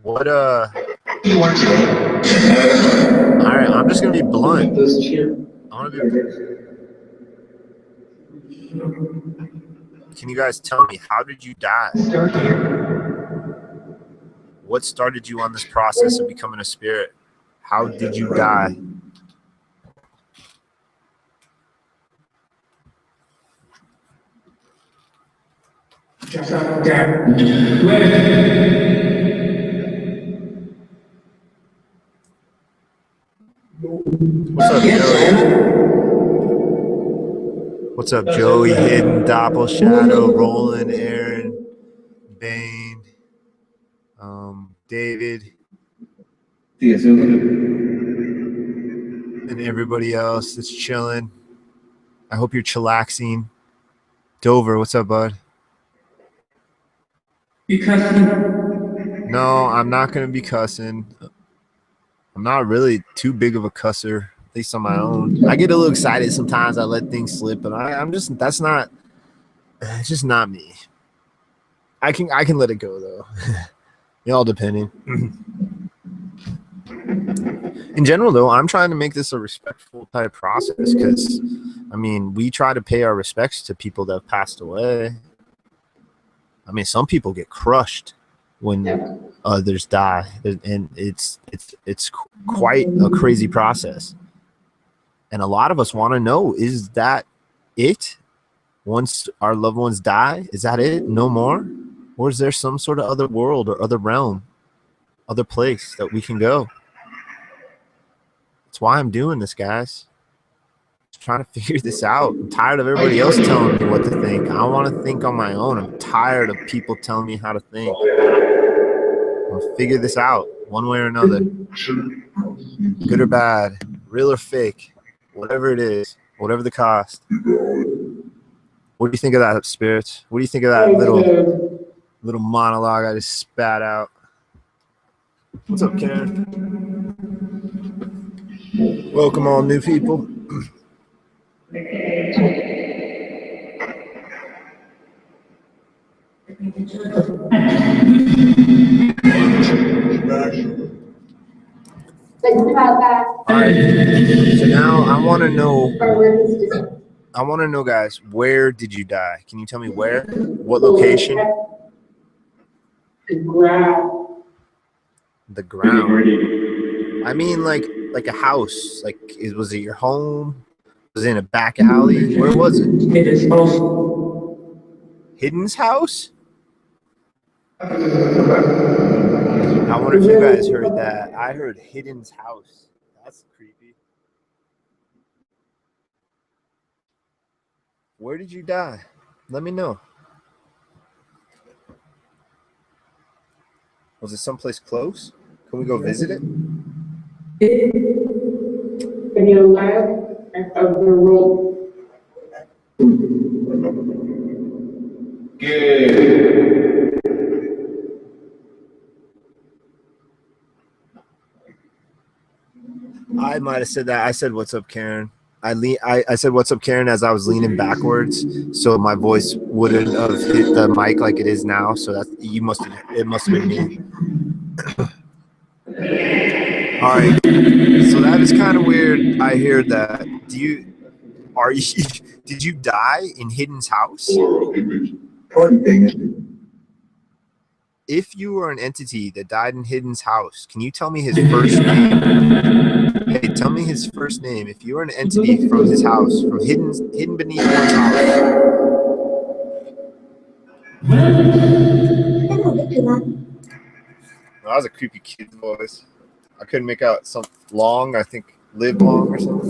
What All right, I'm just gonna be blunt. I want to be. Can you guys tell me, how did you die? What started you on this process of becoming a spirit? How did you die? What's up, Joey? What's up, Joey? Hidden, Doppel, Shadow, Roland, Aaron, Bane, David, and everybody else that's chilling. I hope you're chillaxing. Dover, what's up, bud? You cussing? No, I'm not going to be cussing. I'm not really too big of a cusser, at least on my own. I get a little excited sometimes. I let things slip, but it's just not me. I can let it go, though. Y'all depending. In general, though, I'm trying to make this a respectful type process because, I mean, we try to pay our respects to people that have passed away. I mean, some people get crushed when others die, and it's quite a crazy process. And a lot of us want to know, is that it? Once our loved ones die, is that it? No more? Or is there some sort of other world or other realm, other place that we can go? That's why I'm doing this, guys. Just trying to figure this out. I'm tired of everybody else telling me what to think. I want to think on my own. I'm tired of people telling me how to think. I'll figure this out one way or another. Good or bad, real or fake, whatever it is, whatever the cost. What do you think of that, spirits? What do you think of that little monologue I just spat out? What's up, Karen? Welcome all new people. All right. So now I want to know, guys, where did you die? Can you tell me where? What location? The ground. I mean, like a house. Like, was it your home? Was it in a back alley? Where was it? Hidden's house? I wonder if you guys heard that. I heard Hidden's house. That's creepy. Where did you die? Let me know. Was it someplace close? Can we go visit it? In your lab of the world. I might have said that. I said, "What's up, Karen?" I said, "What's up, Karen?" as I was leaning backwards, so my voice wouldn't have hit the mic like it is now. So it must have been me. All right. So that is kind of weird. I hear that. Did you die in Hidden's house? If you were an entity that died in Hidden's house, can you tell me his first name? Hey, tell me his first name. If you were an entity from his house, from hidden beneath one's house. that was a creepy kid's voice. I couldn't make out some long. I think live long or something.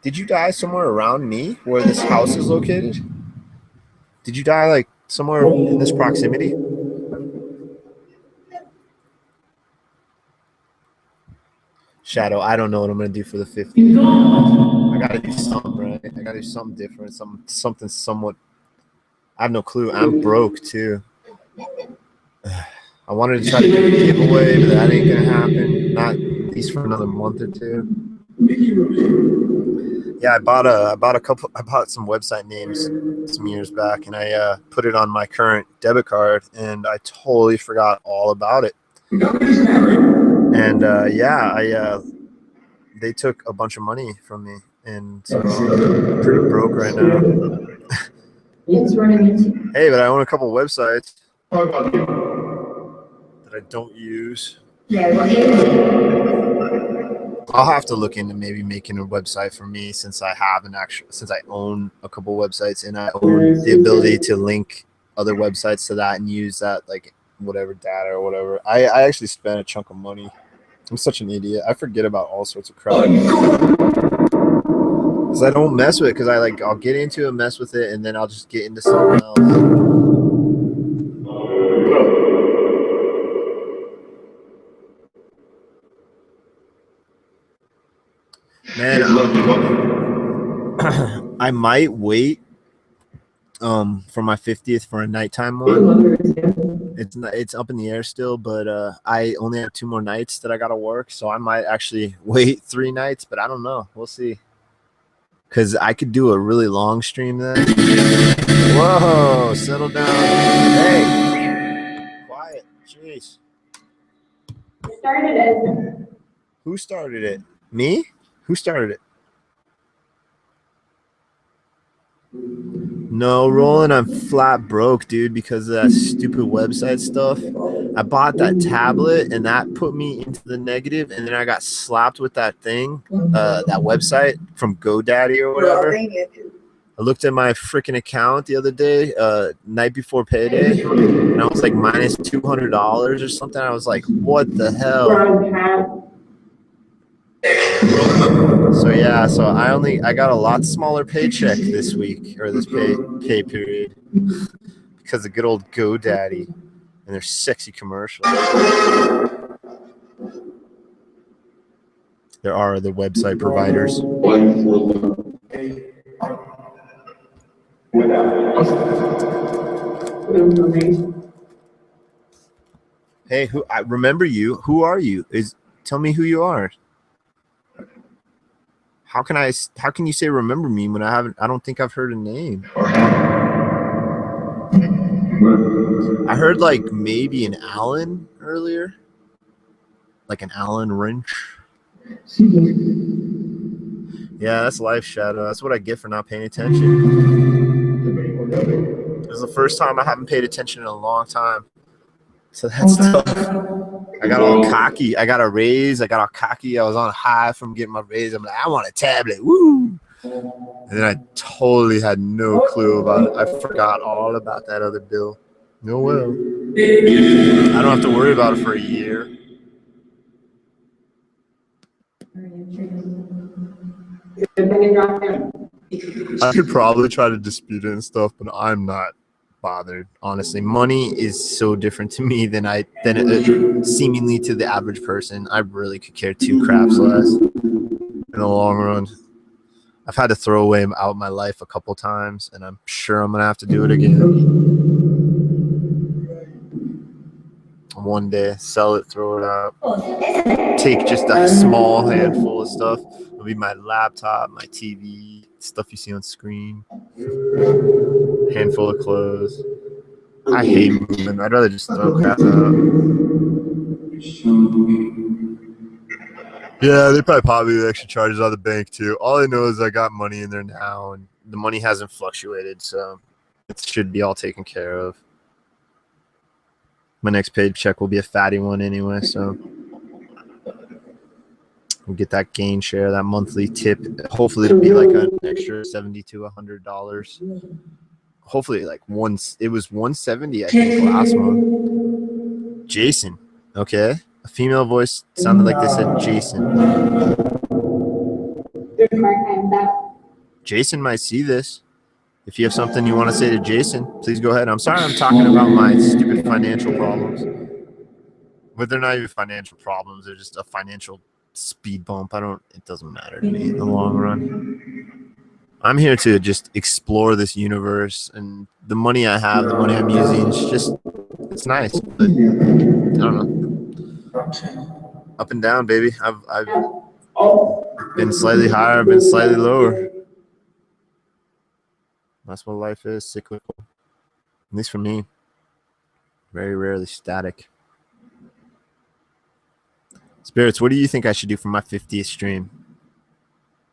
Did you die somewhere around me where this house is located? Did you die like somewhere in this proximity? Shadow, I don't know what I'm gonna do for the 50. I gotta do something, right? I gotta do something different, something somewhat. I have no clue. I'm broke too. I wanted to try to do a giveaway, but that ain't gonna happen. Not at least for another month or two. Yeah, I bought some website names some years back, and I put it on my current debit card, and I totally forgot all about it. And they took a bunch of money from me, and so I'm pretty broke right now. Hey, but I own a couple websites that I don't use. I'll have to look into maybe making a website for me since I own a couple websites and I own the ability to link other websites to that and use that like whatever data or whatever. I actually spent a chunk of money. I'm such an idiot. I forget about all sorts of crap. Because I don't mess with it because I'll get into it, mess with it, and then I'll just get into something else. Man, I might wait for my 50th for a nighttime one. It's up in the air still, but I only have 2 more nights that I gotta work, so I might actually wait 3 nights, but I don't know. We'll see. Because I could do a really long stream then. Whoa, settle down. Hey, quiet. Jeez. Who started it? Me? Who started it? No, Roland, I'm flat broke, dude, because of that stupid website stuff. I bought that tablet, and that put me into the negative, and then I got slapped with that thing, that website from GoDaddy or whatever. I looked at my freaking account the other day, night before payday, and I was like minus $200 or something. I was like, what the hell? So yeah, so I got a lot smaller paycheck this week or this pay period because of good old GoDaddy and their sexy commercials. There are other website providers. Hey, I remember you. Who are you? Tell me who you are. How can you say remember me when I don't think I've heard a name. I heard like maybe an Alan earlier. Like an Alan Wrench. Yeah, that's life, Shadow. That's what I get for not paying attention. This is the first time I haven't paid attention in a long time. So that's tough. I got all cocky. I got a raise. I got all cocky. I was on a high from getting my raise. I'm like, I want a tablet. Woo! And then I totally had no clue about it. I forgot all about that other bill. No well. I don't have to worry about it for a year. I could probably try to dispute it and stuff, but I'm not bothered. Honestly, money is so different to me than seemingly to the average person. I really could care 2 craps less in the long run. I've had to throw away out my life a couple times, and I'm sure I'm gonna have to do it again. One day, sell it, throw it out. Take just a small handful of stuff. It'll be my laptop, my TV, stuff you see on screen. Handful of clothes. I hate moving. I'd rather just throw crap out. Yeah, they probably the extra charges on the bank too. All I know is I got money in there now, and the money hasn't fluctuated, so it should be all taken care of. My next paycheck will be a fatty one anyway, so We'll get that gain share, that monthly tip. Hopefully it'll be like an extra $70 to $100. Hopefully like it was 170 I think last month. Jason. Okay. A female voice sounded like they said Jason. Jason might see this. If you have something you want to say to Jason, please go ahead. I'm sorry I'm talking about my stupid financial problems. But they're not even financial problems. They're just a financial speed bump. It doesn't matter to me in the long run. I'm here to just explore this universe, and the money I have, the money I'm using, it's nice. But I don't know. Up and down, baby. I've been slightly higher, I've been slightly lower. That's what life is, cyclical. At least for me. Very rarely static. Spirits, what do you think I should do for my 50th stream?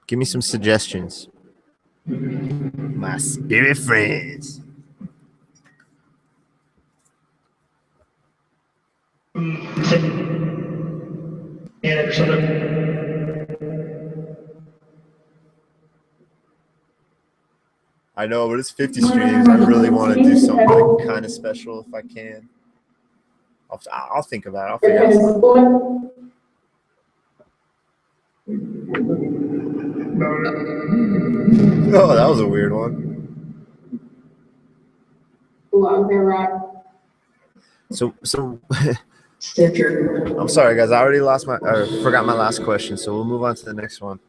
Give me some suggestions. My spirit friends. I know, but it's 50 streams. I really want to do something kind of special if I can. I'll think about it. I'll figure it out. Oh, that was a weird one. So I'm sorry, guys. I already forgot my last question, so we'll move on to the next one.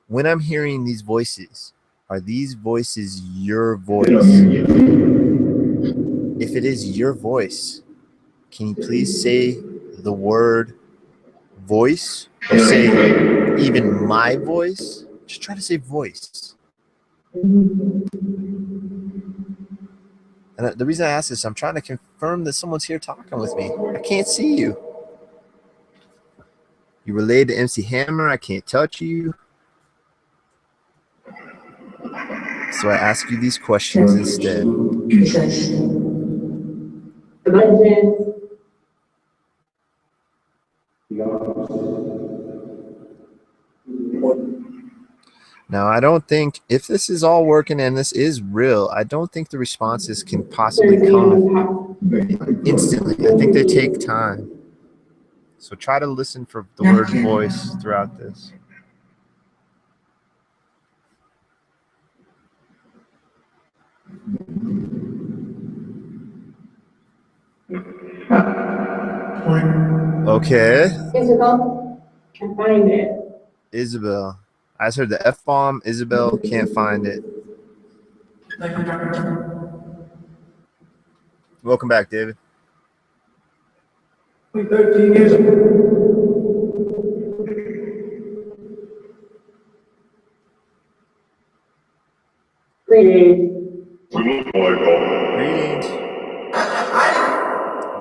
When I'm hearing these voices, are these voices your voice? If it is your voice, can you please say the word voice, or say even my voice? Just try to say voice. And the reason I ask this, I'm trying to confirm that someone's here talking with me. I can't see you. You related to MC Hammer. I can't touch you. So I ask you these questions instead. Now, I don't think, if this is all working and this is real, I don't think the responses can possibly come instantly. I think they take time. So try to listen for the word voice throughout this. Okay. Isabel can find it. Isabel. I just heard the F-bomb. Isabel can't find it. Welcome back, David. 13 years ago. Greetings. Greetings.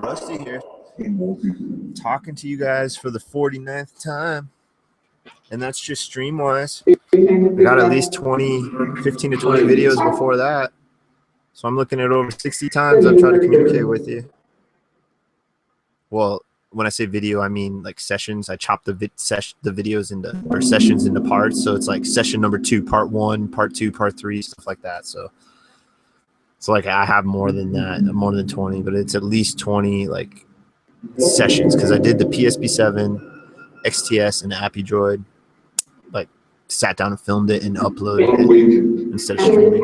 Rusty here. Talking to you guys for the 49th time. And that's just stream-wise. I got at least 15 to 20 videos before that. So I'm looking at over 60 times I've tried to communicate with you. Well, when I say video, I mean like sessions. I chop the videos into, or sessions into parts. So it's like session number 2, part 1, part 2, part 3, stuff like that. So like I have more than that, more than 20, but it's at least 20 like sessions, because I did the PSP7, XTS, and Appy Droid. Like sat down and filmed it and uploaded it instead of streaming.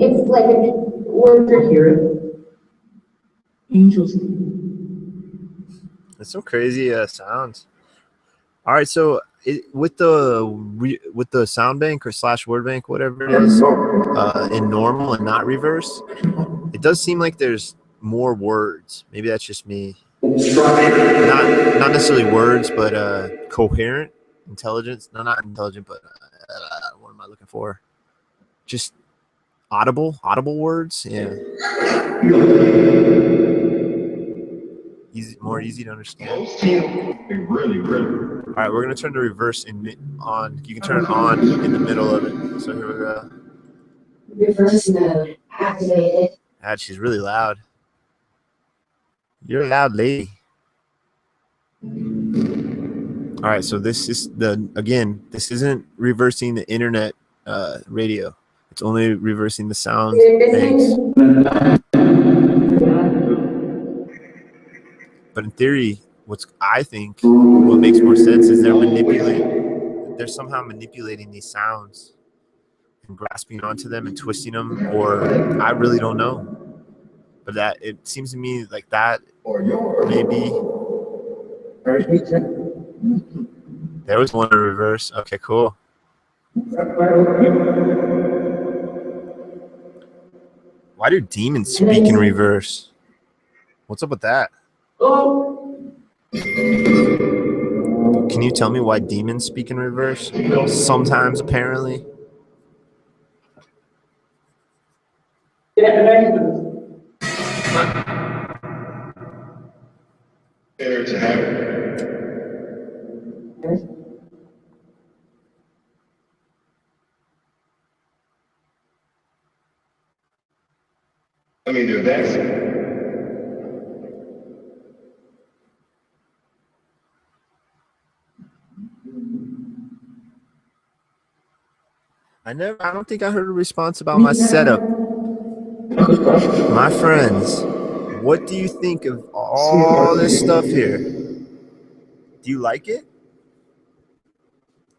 It's like a word to hear it. Angels. It's some crazy sounds. All right, so with the sound bank or / word bank, whatever it is, in normal and not reverse, it does seem like there's more words. Maybe that's just me. Not necessarily words, but coherent, intelligence. No, not intelligent, but what am I looking for? Just audible words. Yeah. more easy to understand. Really. All right, we're gonna turn the reverse on. You can turn it on in the middle of it. So here we go. Reverse mode activated. God, she's really loud. You're a loud lady. All right, so this is this isn't reversing the internet radio. It's only reversing the sound banks. But in theory, I think what makes more sense is they're somehow manipulating these sounds and grasping onto them and twisting them, or I really don't know. But that it seems to me like that maybe. There was one in reverse. Okay, cool. Why do demons speak in reverse? What's up with that? Can you tell me why demons speak in reverse? Sometimes, apparently. Better to have it. Let me do that. I don't think I heard a response about my setup. My friends, what do you think of all this stuff here? Do you like it?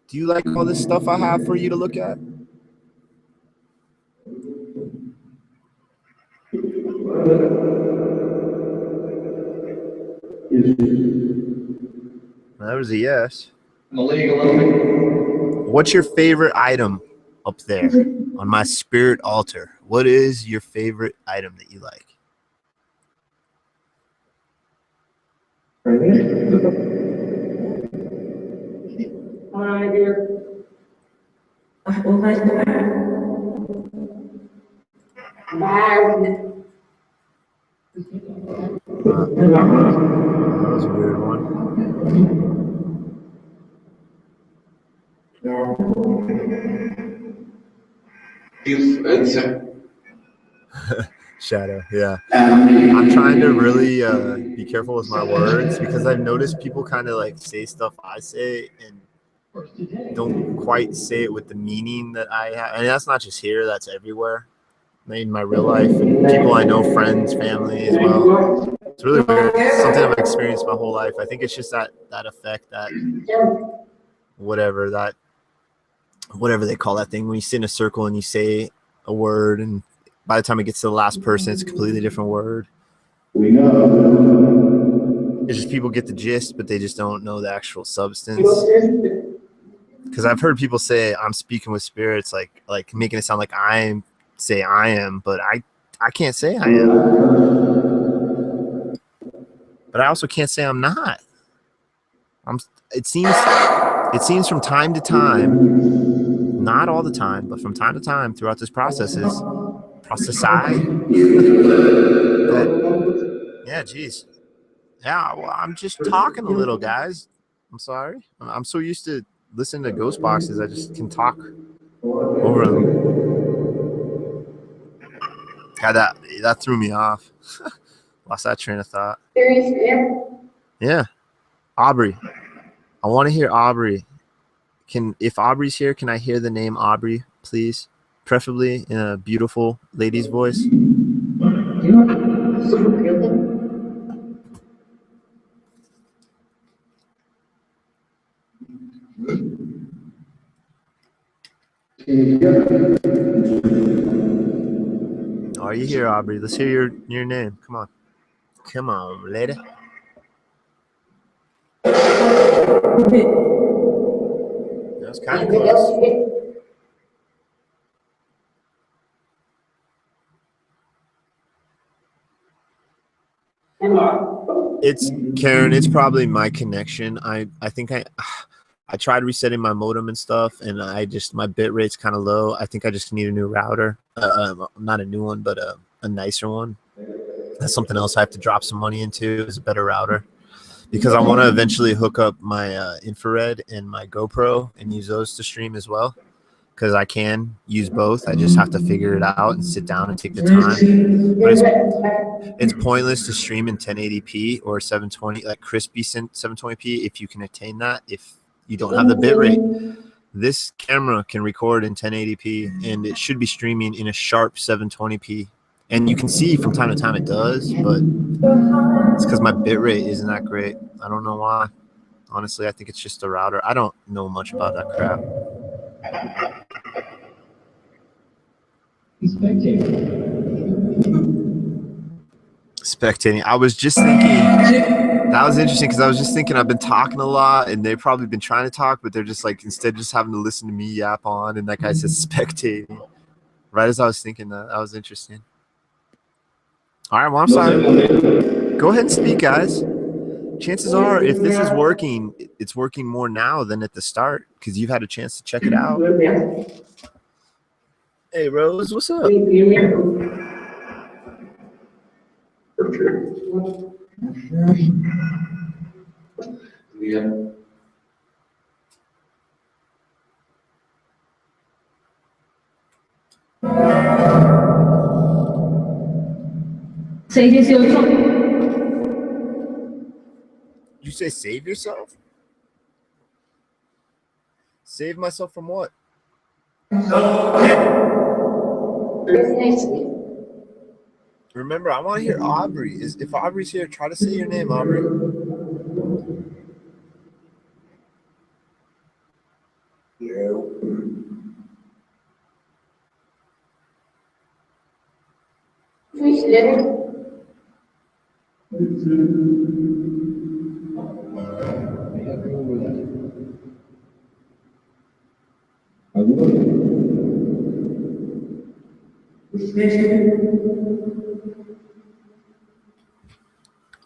Do you like all this stuff I have for you to look at? That was a yes. What's your favorite item up there on my spirit altar? What is your favorite item that you like? Hi, dear. Bye. That was a weird one. Shadow, yeah. I'm trying to really be careful with my words because I've noticed people kind of like say stuff I say and don't quite say it with the meaning that I have. And that's not just here, that's everywhere. In my real life and people I know, friends, family as well. It's really weird. It's something I've experienced my whole life. I think it's just that effect, that whatever they call that thing when you sit in a circle and you say a word and by the time it gets to the last person, it's a completely different word. It's just people get the gist, but they just don't know the actual substance. Because I've heard people say I'm speaking with spirits, like making it sound like I am, but I can't say I am. But I also can't say I'm not. It seems from time to time, not all the time, but from time to time throughout this process, yeah, geez. Yeah, well, I'm just talking a little, guys. I'm sorry. I'm so used to listening to ghost boxes, I just can talk over them. God, that threw me off. Lost that train of thought. Yeah. Aubrey. I want to hear Aubrey. If Aubrey's here, can I hear the name Aubrey, please? Preferably in a beautiful lady's voice. Are you here, Aubrey? Let's hear your name. Come on. Come on, lady. That was kind of close. It's Karen. It's probably my connection. I think I tried resetting my modem and stuff, and my bit rate's kind of low. I think I just need a new router. Not a new one, but a nicer one. That's something else I have to drop some money into, is a better router, because I want to eventually hook up my infrared and my GoPro and use those to stream as well, because I can use both. I just have to figure it out and sit down and take the time. But it's pointless to stream in 1080p or 720, like crispy 720p, if you can attain that, if you don't have the bit rate. This camera can record in 1080p, and it should be streaming in a sharp 720p. And you can see from time to time it does, but it's because my bit rate isn't that great. I don't know why. Honestly, I think it's just a router. I don't know much about that crap. Spectating. I was just thinking, that was interesting, because I was just thinking I've been talking a lot, and they've probably been trying to talk, but they're just like, instead of just having to listen to me yap on, and that guy says spectating. Right as I was thinking that. That was interesting. All right, well, I'm sorry. Go ahead and speak, guys. Chances are, if this is working, it's working more now than at the start, because you've had a chance to check it out. Hey, Rose, what's up? Yeah. Save yourself. You say save yourself? Save myself from what? Remember, I want to hear Aubrey. If Aubrey's here, try to say your name, Aubrey.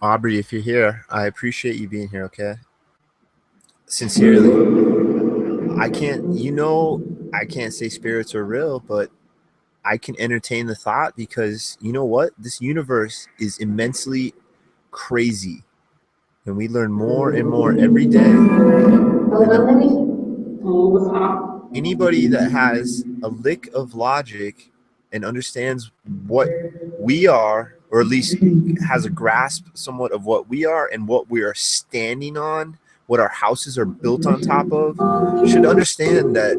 Aubrey, if you're here, I appreciate you being here, okay? Sincerely. I can't say spirits are real, but I can entertain the thought, because you know what? This universe is immensely crazy, and we learn more and more every day. Anybody that has a lick of logic and understands what we are, or at least has a grasp somewhat of what we are and what we are standing on, what our houses are built on top of, should understand that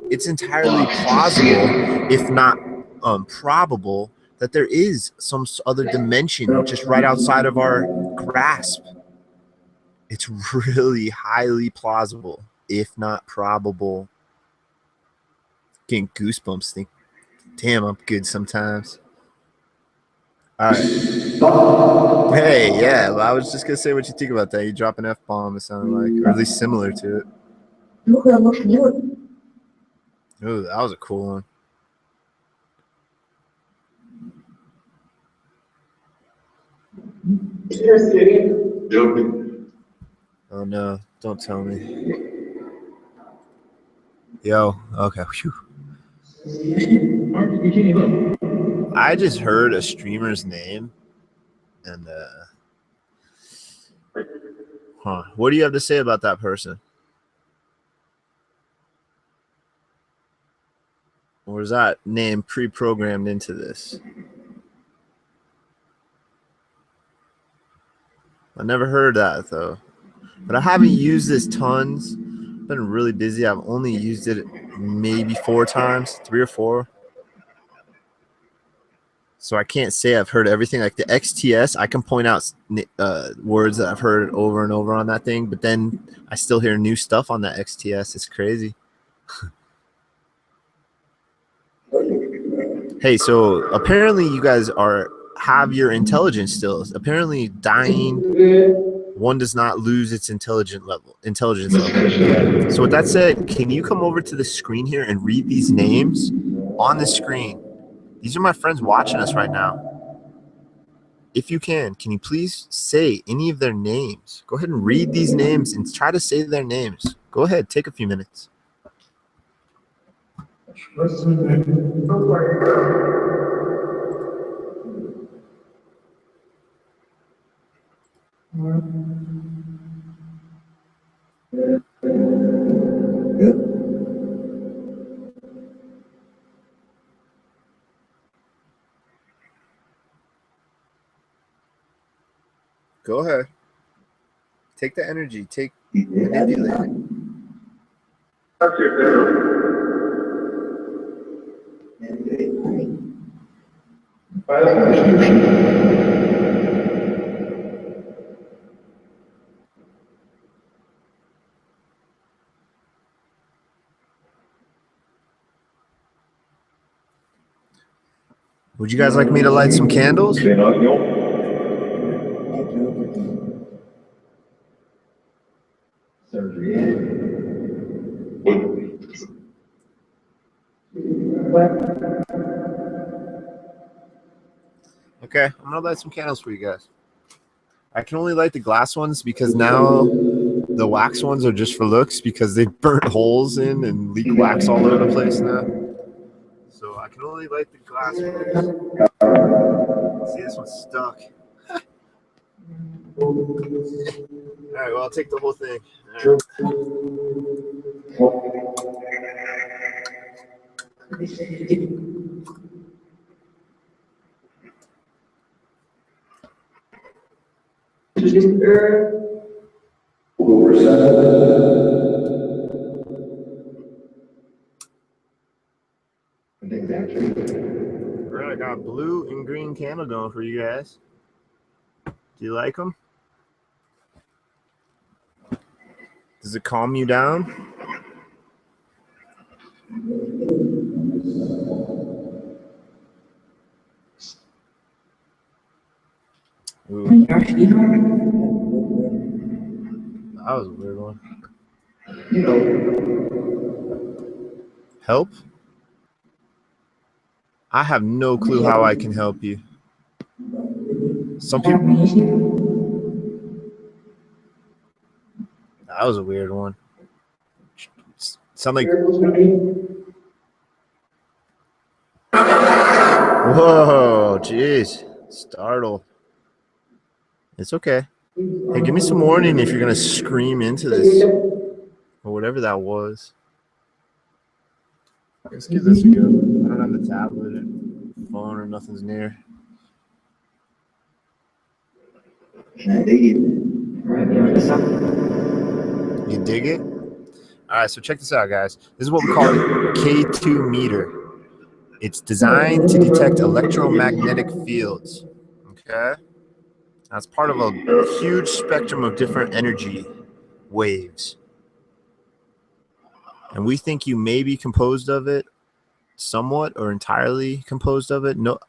it's entirely plausible, if not probable, that there is some other dimension just right outside of our grasp. It's really highly plausible, if not probable. Getting goosebumps. Think, damn, I'm good sometimes. All right. Hey, yeah. Well, I was just gonna say what you think about that. You drop an F-bomb, it sounded like, or at least similar to it. Oh, that was a cool one. Oh no! Don't tell me. Yo. Okay. Whew. I just heard a streamer's name, and what do you have to say about that person? Or is that name pre-programmed into this? I never heard that though, but I haven't used this tons. I've been really busy. I've only used it maybe 4 times, 3 or 4. So I can't say I've heard everything. Like the XTS, I can point out words that I've heard over and over on that thing, but then I still hear new stuff on that XTS. It's crazy. Hey, so apparently you guys have your intelligence still. Apparently dying, one does not lose its intelligence level. So with that said, can you come over to the screen here and read these names on the screen? These are my friends watching us right now. If you can you please say any of their names? Go ahead and read these names and try to say their names. Go ahead, take a few minutes. Go ahead. Take the energy. Manipulate it. Would you guys like me to light some candles? Okay, I'm gonna light some candles for you guys. I can only light the glass ones because now the wax ones are just for looks because they burnt holes in and leak wax all over the place now. So I can only light the glass ones. See, this one's stuck. All right, well, I'll take the whole thing. All right, I got a blue and green candle going for you guys. Do you like them? Does it calm you down? Ooh. That was a weird one. Help? I have no clue how I can help you. Some people. That was a weird one. Sound like. Whoa, jeez. Startled. It's okay. Hey, give me some warning if you're going to scream into this. Or whatever that was. Let's give this a go. I don't have the tablet or phone or nothing's near. You dig it? All right, so check this out, guys. This is what we call the K2 meter. It's designed to detect electromagnetic fields. Okay? That's part of a huge spectrum of different energy waves. And we think you may be composed of it, somewhat or entirely composed of it. No,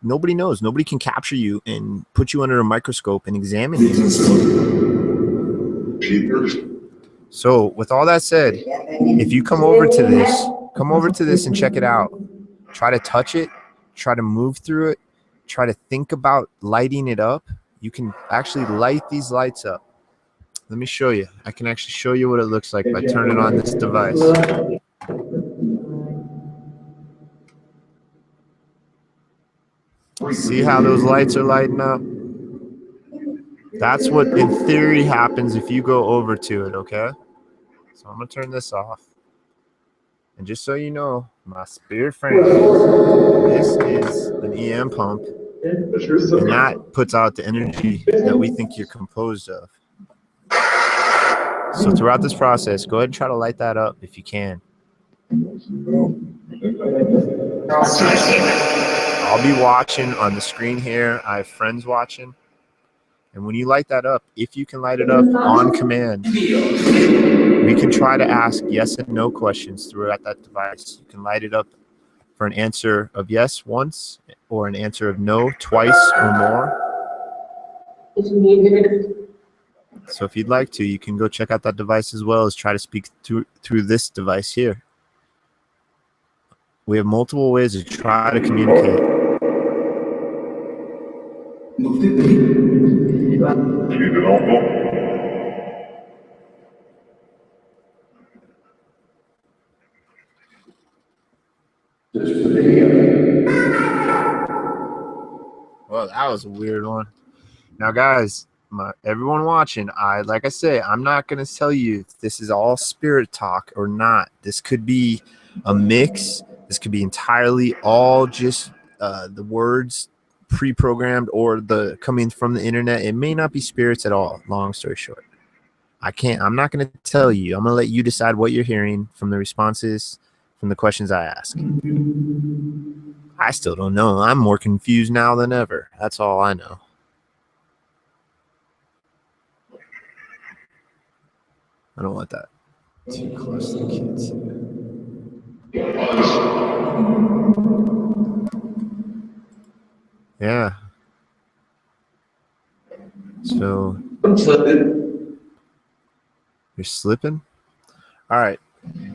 nobody knows. Nobody can capture you and put you under a microscope and examine you. So with all that said, if you come over to this and check it out. Try to touch it, try to move through it, try to think about lighting it up. You can actually light these lights up. Let me show you. I can actually show you what it looks like by turning on this device. See how those lights are lighting up? That's what in theory happens if you go over to it, okay? So I'm going to turn this off. And just so you know, my spirit friends, this is an EM pump, and that puts out the energy that we think you're composed of. So throughout this process, go ahead and try to light that up if you can. I'll be watching on the screen here. I have friends watching. And when you light that up, if you can light it up on command, we can try to ask yes and no questions throughout that device. You can light it up for an answer of yes once or an answer of no twice or more. So if you'd like to, you can go check out that device as well as try to speak through this device here. We have multiple ways to try to communicate. Well, that was a weird one. Now, guys, everyone watching, like I say, I'm not going to tell you if this is all spirit talk or not. This could be a mix. This could be entirely all just the words pre-programmed or the coming from the internet. It may not be spirits at all. Long story short, I'm not going to tell you. I'm going to let you decide what you're hearing from the responses, from the questions I ask. I still don't know. I'm more confused now than ever. That's all I know. I don't want that too close to the kids. Yeah. So I'm slipping. you're slipping? All right.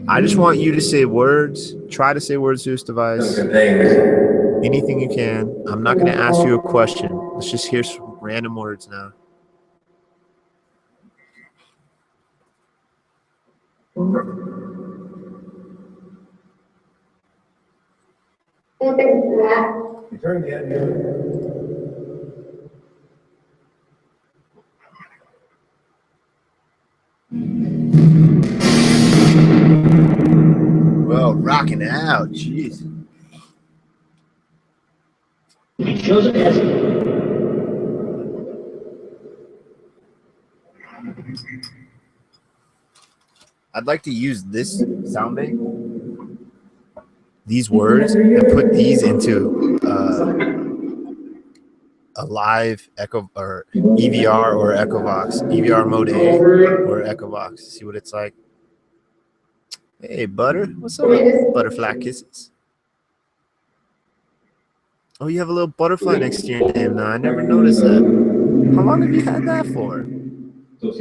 I just want you to say words. Try to say words to this device. Anything you can. I'm not going to ask you a question. Let's just hear some random words now. Turn the head here. Well, rocking out. Jeez. I'd like to use this sound bank, these words, and put these into a live Echo or EVR or Echovox, EVR mode A or Echovox. See what it's like. Hey, Butter, what's up? Butterfly kisses. Oh, you have a little butterfly next to your name now. I never noticed that. How long have you had that for? This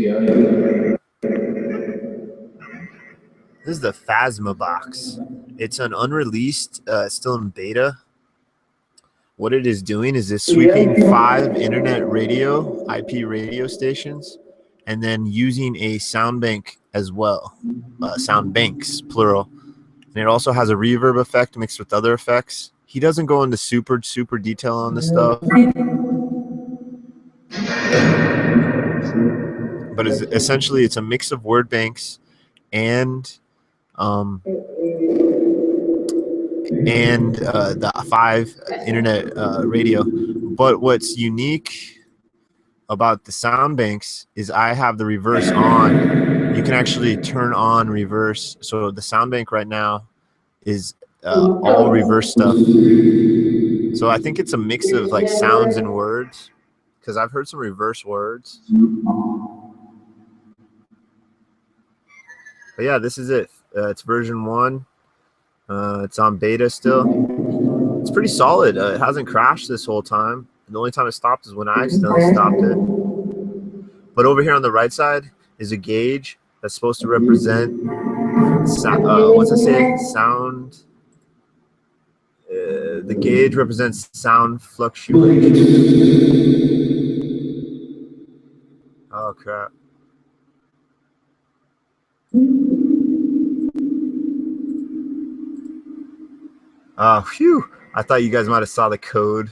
is the Phasmabox. It's an unreleased, still in beta. What it is doing is it's sweeping 5 internet radio, IP radio stations, and then using a sound bank as well. Sound banks, plural. And it also has a reverb effect mixed with other effects. He doesn't go into super detail on this stuff. But essentially, it's a mix of word banks and the 5 internet radio. But what's unique about the sound banks is I have the reverse on. You can actually turn on reverse. So the sound bank right now is all reverse stuff. So I think it's a mix of like sounds and words, because I've heard some reverse words. But yeah, this is it. It's version 1. It's on beta still. It's pretty solid. It hasn't crashed this whole time. The only time it stopped is when I accidentally stopped it. But over here on the right side is a gauge that's supposed to represent what's it say? Sound. The gauge represents sound fluctuation. Oh crap. Oh, phew. I thought you guys might have saw the code.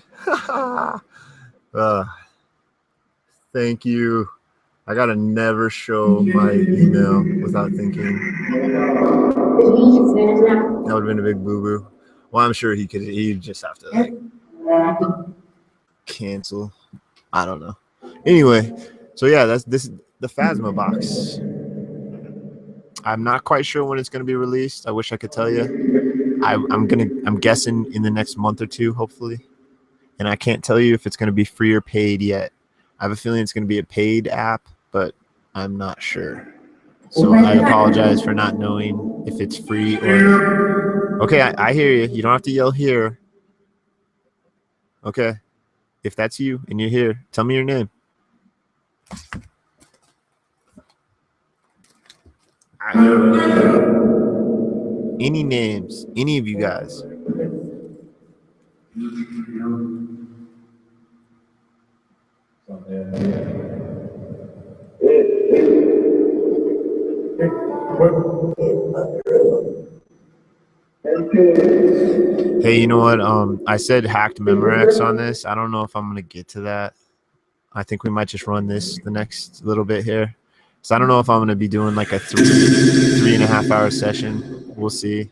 Thank you. I gotta never show my email without thinking. That would have been a big boo-boo. Well, I'm sure he'd just have to like cancel. I don't know. Anyway, so yeah, this is the Phasmabox. I'm not quite sure when it's gonna be released. I wish I could tell you. I'm guessing in the next month or 2, hopefully. And I can't tell you if it's gonna be free or paid yet. I have a feeling it's gonna be a paid app, but I'm not sure. So I apologize for not knowing if it's free or. Okay, I hear you. You don't have to yell here. Okay, if that's you and you're here, tell me your name. Any names, any of you guys. Hey, you know what? I said hacked Memorex on this. I don't know if I'm gonna get to that. I think we might just run this the next little bit here. So I don't know if I'm going to be doing like a 3.5 hour session. We'll see.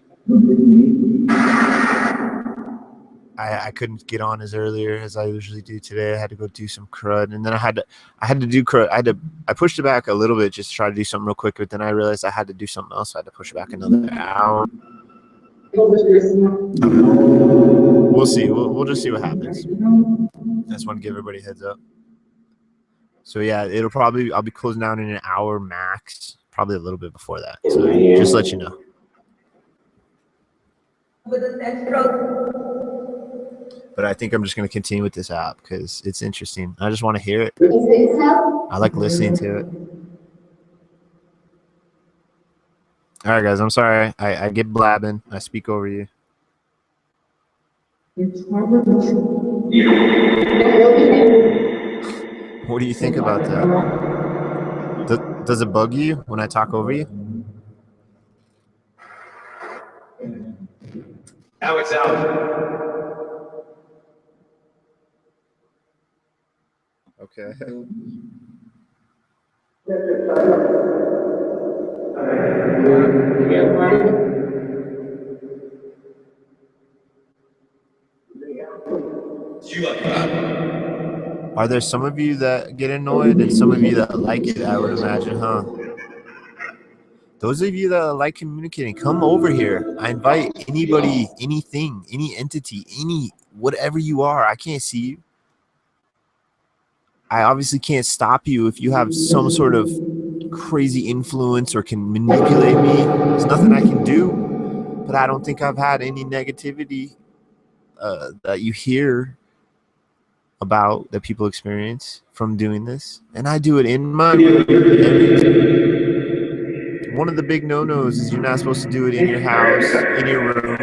I couldn't get on as earlier as I usually do today. I had to go do some crud, and then I had to do crud. I pushed it back a little bit just to try to do something real quick, but then I realized I had to do something else. So I had to push it back another hour. We'll see. We'll just see what happens. I just want to give everybody a heads up. So yeah, I'll be closing down in an hour max, probably a little bit before that. So just let you know. But I think I'm just going to continue with this app because it's interesting. I just want to hear it. I like listening to it. All right, guys. I'm sorry. I get blabbing. I speak over you. What do you think about that? Does it bug you when I talk over you? Now it's out. Okay. Are there some of you that get annoyed and some of you that like it, I would imagine, huh? Those of you that like communicating, come over here. I invite anybody, anything, any entity, any whatever you are. I can't see you. I obviously can't stop you if you have some sort of crazy influence or can manipulate me. There's nothing I can do. But I don't think I've had any negativity that you hear about that people experience from doing this. And I do it in my room. One of the big no-nos is you're not supposed to do it in your house, in your room.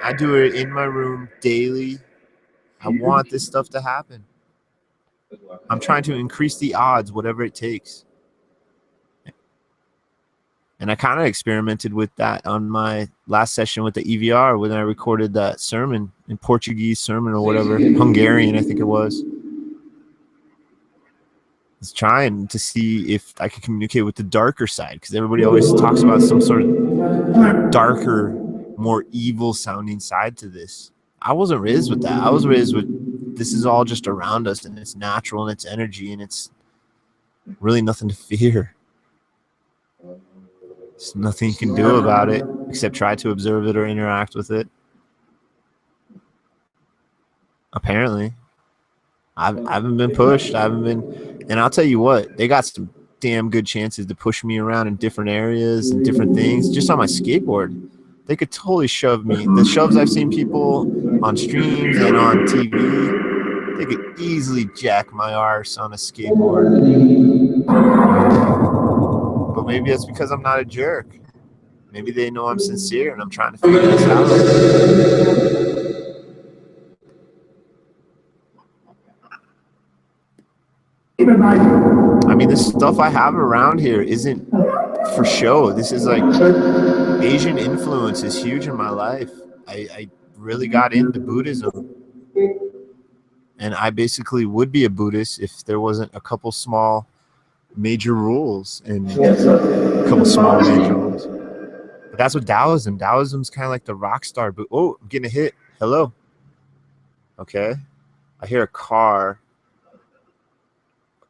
I do it in my room daily. I want this stuff to happen. I'm trying to increase the odds, whatever it takes. And I kind of experimented with that on my last session with the EVR when I recorded that sermon in Portuguese sermon or whatever, Hungarian, I think it was. I was trying to see if I could communicate with the darker side because everybody always talks about some sort of darker, more evil sounding side to this. I wasn't raised with that. I was raised with this is all just around us and it's natural and it's energy and it's really nothing to fear. There's nothing you can do about it except try to observe it or interact with it. Apparently. I haven't been pushed. I haven't been, and I'll tell you what, they got some damn good chances to push me around in different areas and different things. Just on my skateboard, they could totally shove me. The shoves I've seen people on streams and on TV, they could easily jack my arse on a skateboard. But maybe it's because I'm not a jerk. Maybe they know I'm sincere and I'm trying to figure this out. I mean, the stuff I have around here isn't for show. This is like Asian influence is huge in my life. I really got into Buddhism. And I basically would be a Buddhist if there wasn't a couple small major rules and a couple small major rules. But that's what Taoism. Taoism's kind of like the rock star. But oh, I'm getting a hit. Hello. Okay. I hear a car.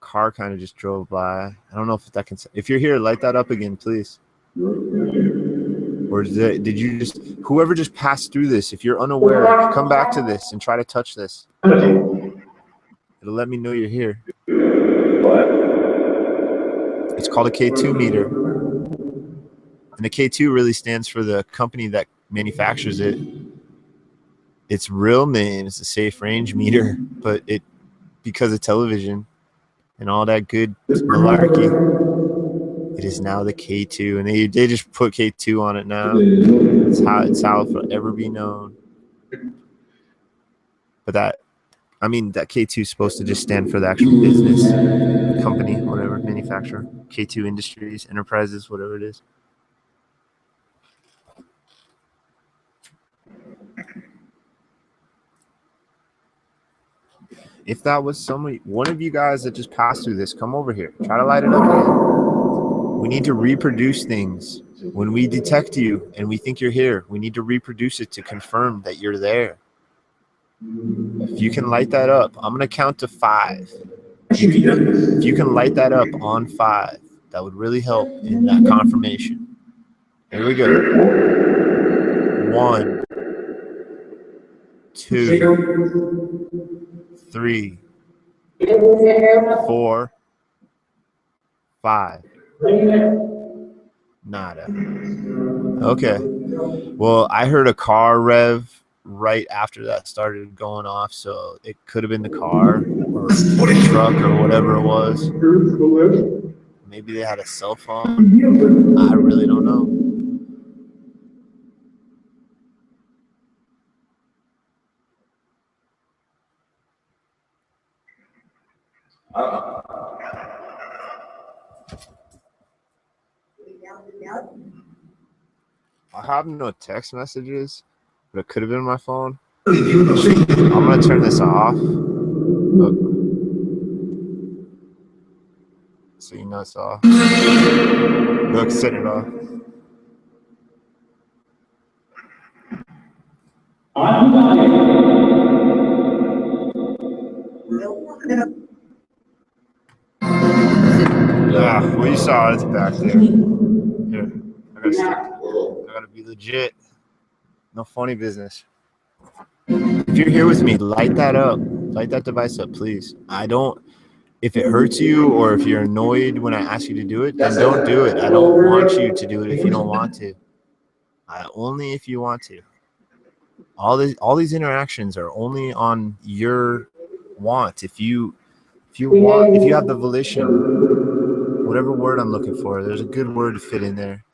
Car kind of just drove by. I don't know if that can. If you're here, light that up again, please. Or did you just? Whoever just passed through this, if you're unaware, come back to this and try to touch this. It'll let me know you're here. It's called a K2 meter, and the K2 really stands for the company that manufactures it. Its real name is a safe range meter, but because of television and all that good malarkey, it is now the K2, and they just put K2 on it now. It's how it'll forever be known. But that K2 is supposed to just stand for the actual business, company, whatever, manufacturer, K2 Industries, Enterprises, whatever it is. If that was one of you guys that just passed through this, come over here. Try to light it up again. We need to reproduce things. When we detect you and we think you're here, we need to reproduce it to confirm that you're there. If you can light that up, I'm going to count to 5. If you can light that up on 5, that would really help in that confirmation. Here we go. 1, 2, 3, 4, 5. Nada. Okay. Well, I heard a car rev right after that started going off, so it could have been the car or the truck or whatever it was. Maybe they had a cell phone. I really don't know. I have no text messages, but it could have been my phone. I'm going to turn this off. Oh. So you know it's off. Look, set it off. Yeah, well, you saw it's back there. Here, I gotta be legit. No funny business. If you're here with me, light that up. Light that device up, please. If it hurts you or if you're annoyed when I ask you to do it, then don't do it. I don't want you to do it if you don't want to. Only if you want to. All these interactions are only on your want. If you have the volition, whatever word I'm looking for, there's a good word to fit in there.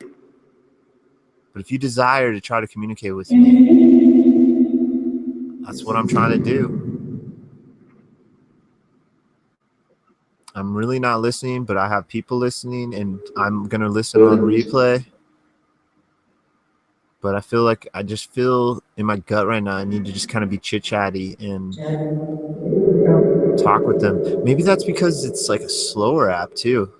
But if you desire to try to communicate with me, that's what I'm trying to do. I'm really not listening, but I have people listening, and I'm going to listen on replay. But I just feel in my gut right now I need to just kind of be chit-chatty and talk with them. Maybe that's because it's like a slower app too.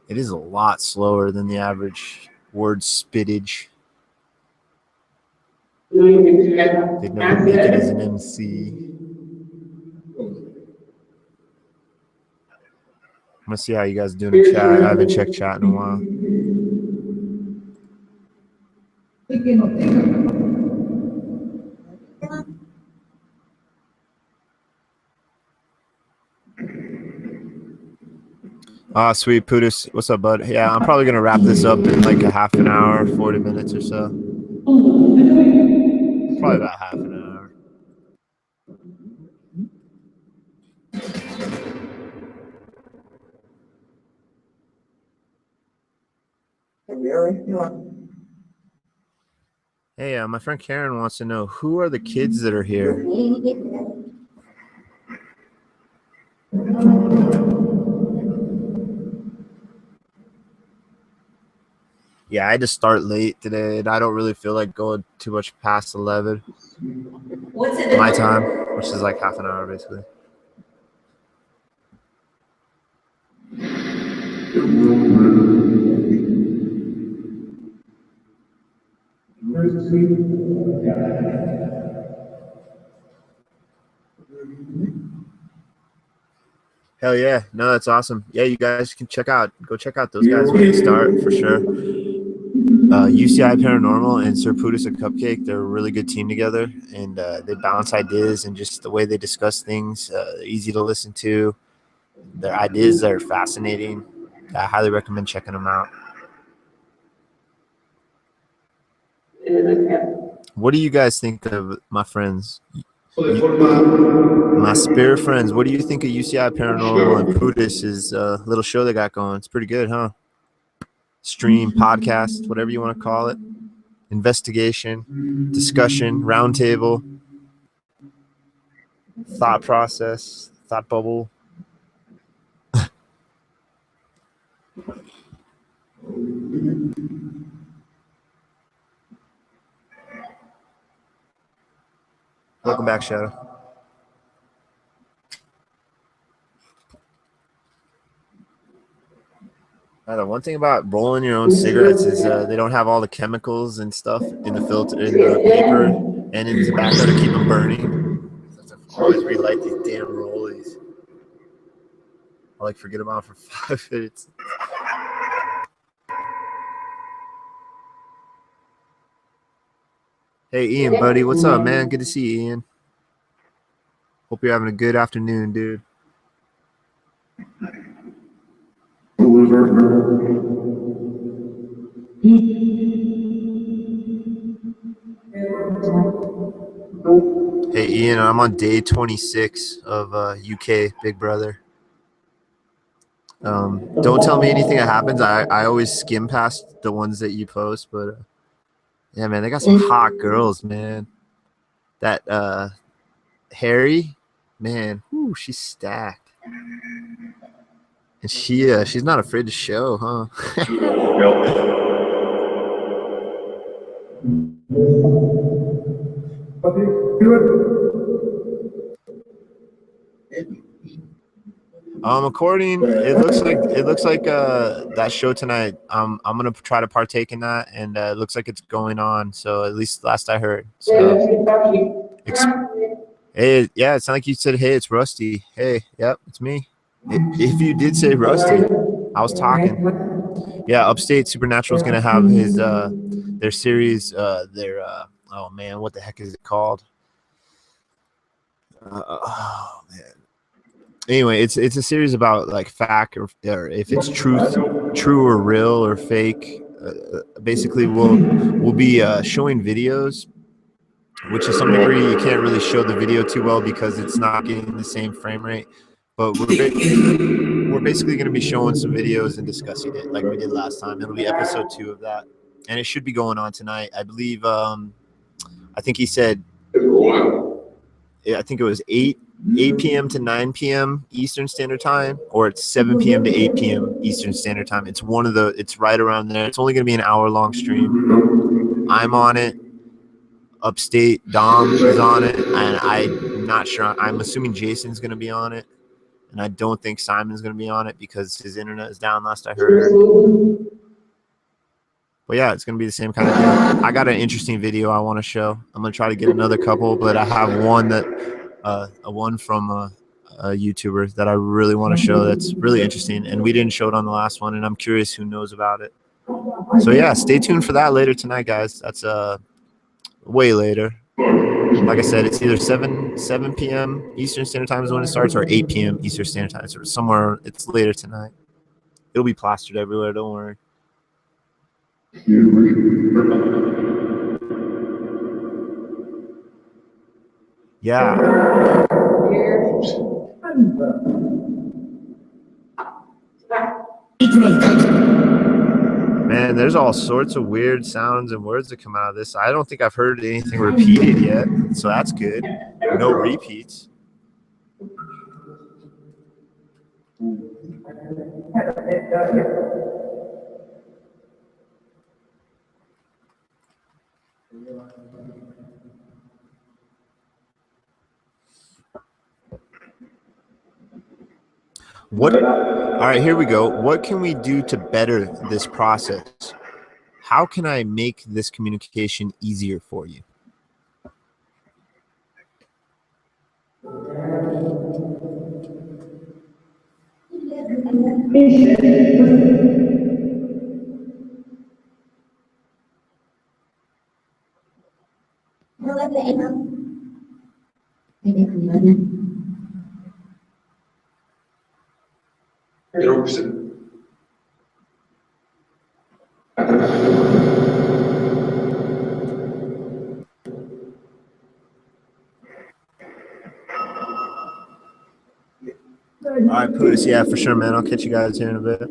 It is a lot slower than the average word spittage. They'd never make it as an MC. I'm going to see how you guys doing in chat. I haven't checked chat in a while. Sweet Pudis. What's up, bud? Yeah, I'm probably going to wrap this up in like a half an hour, 40 minutes or so. Probably about half an hour. Hey, my friend Karen wants to know, who are the kids that are here? Yeah, I had to start late today, and I don't really feel like going too much past 11. What's it? My time, which is like half an hour, basically. Hell yeah. No, that's awesome. Yeah, you guys can go check out those guys when they start, for sure. UCI Paranormal and Sir Pudis a Cupcake, they're a really good team together, and they balance ideas, and just the way they discuss things, easy to listen to. Their ideas are fascinating. I highly recommend checking them out. What do you guys think of my friends? My spirit friends, what do you think of UCI Paranormal and Pudis' little show they got going? It's pretty good, huh? Stream, podcast, whatever you want to call it. Investigation, discussion, roundtable, thought process, thought bubble. Welcome back, Shadow. The one thing about rolling your own cigarettes is they don't have all the chemicals and stuff in the filter, in the paper, and in the tobacco to keep them burning. I have to always relight these damn rollies. I'll like forget about them for 5 minutes. Hey Ian, buddy, what's up, man? Good to see you, Ian. Hope you're having a good afternoon, dude. Hey Ian, I'm on day 26 of UK Big Brother. Don't tell me anything that happens. I always skim past the ones that you post, but yeah, man, they got some hot girls, man. That Harry, man, whew, she's stacked, and she's not afraid to show, huh? According, it looks like that show tonight. I'm gonna try to partake in that, and it looks like it's going on. So at least last I heard. So, hey, yeah, it's not like you said, hey, it's Rusty. Hey, yep, it's me. If you did say Rusty, I was talking. Yeah, Upstate Supernatural is gonna have his their series, oh man, what the heck is it called? Oh man. Anyway, it's a series about like fact or if it's true or real or fake. Basically, we'll be showing videos, which to some degree you can't really show the video too well because it's not getting the same frame rate. But we're basically going to be showing some videos and discussing it like we did last time. It'll be episode 2 of that, and it should be going on tonight. I believe. I think he said. I think it was 8 p.m. to 9 p.m. Eastern Standard Time, or it's 7 p.m. to 8 p.m. Eastern Standard Time. It's it's right around there. It's only going to be an hour-long stream. I'm on it. Upstate Dom is on it, and I'm not sure. I'm assuming Jason's going to be on it, and I don't think Simon's going to be on it because his internet is down last I heard. But yeah, it's going to be the same kind of deal. I got an interesting video I want to show. I'm going to try to get another couple, but I have one one from a YouTuber that I really want to show that's really interesting. And we didn't show it on the last one, and I'm curious who knows about it. So yeah, stay tuned for that later tonight, guys. That's way later. Like I said, it's either 7 p.m. Eastern Standard Time is when it starts, or 8 p.m. Eastern Standard Time. So somewhere it's later tonight. It'll be plastered everywhere. Don't worry. Yeah. Man, there's all sorts of weird sounds and words that come out of this. I don't think I've heard anything repeated yet, so that's good. No repeats. All right, here we go. What can we do to better this process? How can I make this communication easier for you? All right, Pootis, yeah, for sure, man. I'll catch you guys here in a bit.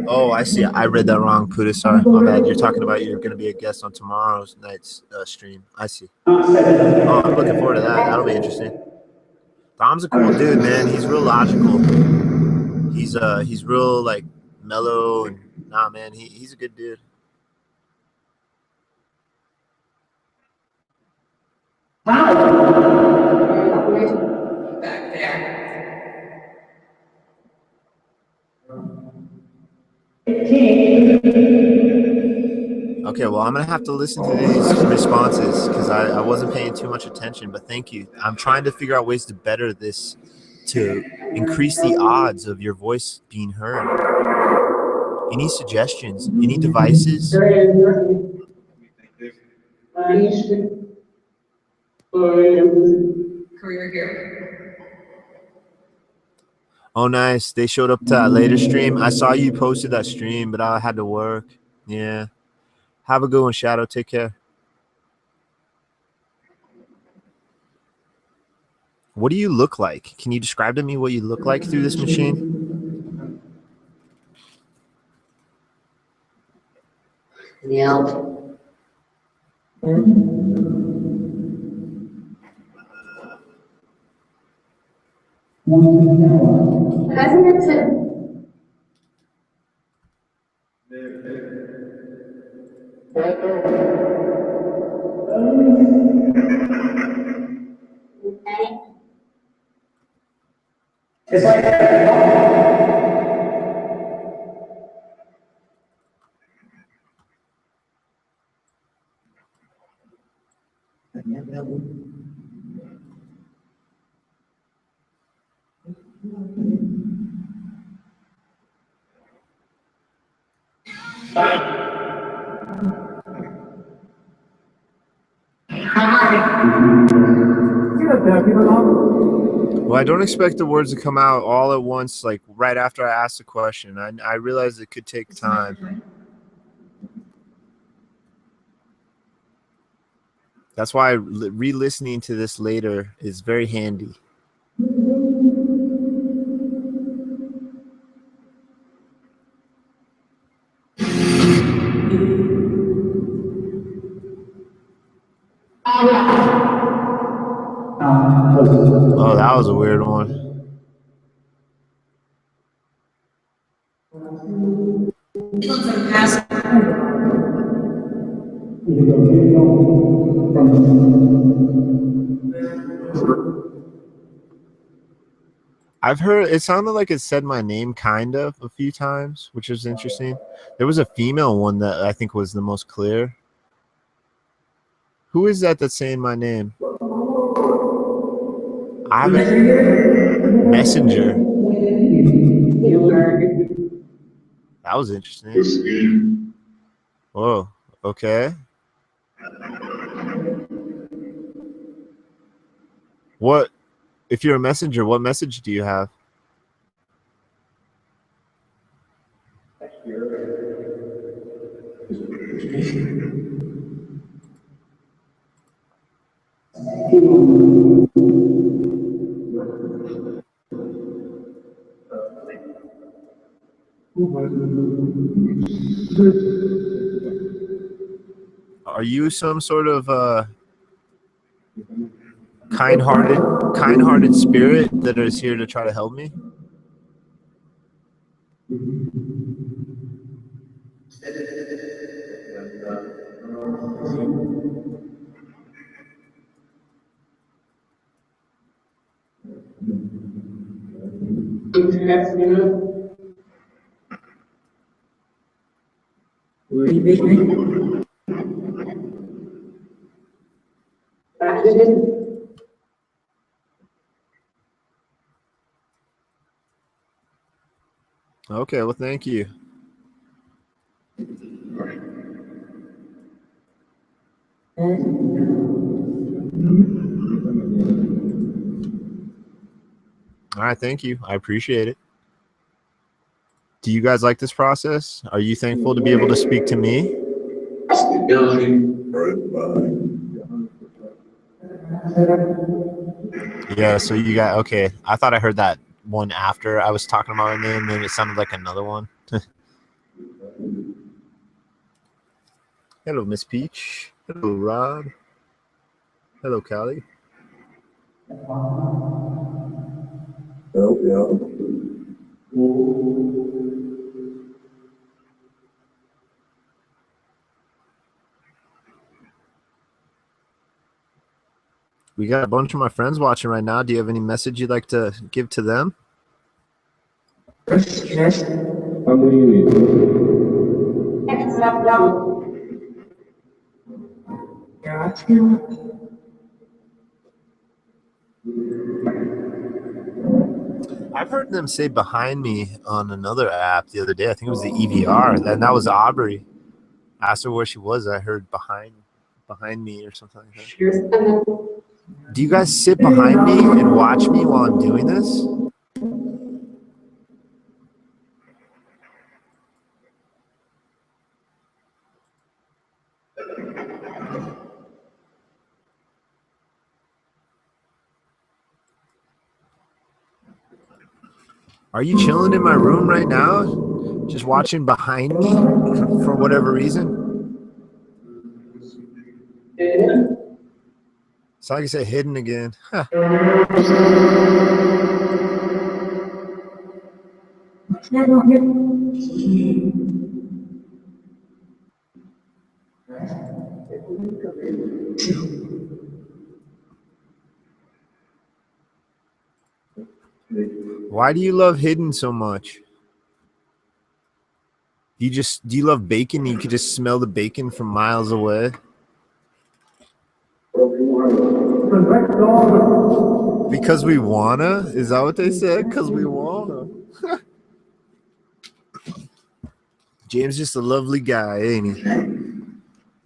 Oh, I see. I read that wrong, Pootis. Sorry, my bad. You're talking about you're going to be a guest on tomorrow's night's stream. I see. Oh, I'm looking forward to that. That'll be interesting. Dom's a cool dude, man. He's real logical. He's real like mellow. And nah, man, he's a good dude. Back there. Okay, well, I'm going to have to listen to these responses because I wasn't paying too much attention, but thank you. I'm trying to figure out ways to better this to increase the odds of your voice being heard. Any suggestions? Any devices? Career here. Oh, nice. They showed up to that later stream. I saw you posted that stream, but I had to work. Yeah. Have a good one, Shadow. Take care. What do you look like? Can you describe to me what you look like through this machine? Yeah. It's like Well, I don't expect the words to come out all at once, like right after I ask the question. I realize it could take time. That's why re-listening to this later is very handy. Oh, that was a weird one. I've heard it sounded like it said my name kind of a few times, which is interesting. There was a female one that I think was the most clear. Who is that that's saying my name? I haven't. Messenger. That was interesting. Whoa. Okay. What? If you're a messenger, what message do you have? Are you some sort of kind-hearted spirit that is here to try to help me? Okay, well, thank you. All right, thank you. I appreciate it. Do you guys like this process? Are you thankful to be able to speak to me? Yeah, so you got, okay. I thought I heard that one after I was talking about my name, then it sounded like another one. Hello, Miss Peach. Hello, Rob. Hello, Callie. We got a bunch of my friends watching right now. Do you have any message you'd like to give to them? I've heard them say behind me on another app the other day. I think it was the EVR. And that was Aubrey. Asked her where she was. I heard behind me or something like that. Do you guys sit behind me and watch me while I'm doing this? Are you chilling in my room right now? Just watching behind me for whatever reason? It's like you say hidden again. Huh. Why do you love hidden so much? Do you love bacon? You could just smell the bacon from miles away. Because we wanna? Is that what they said? Because we wanna. James just a lovely guy, ain't he?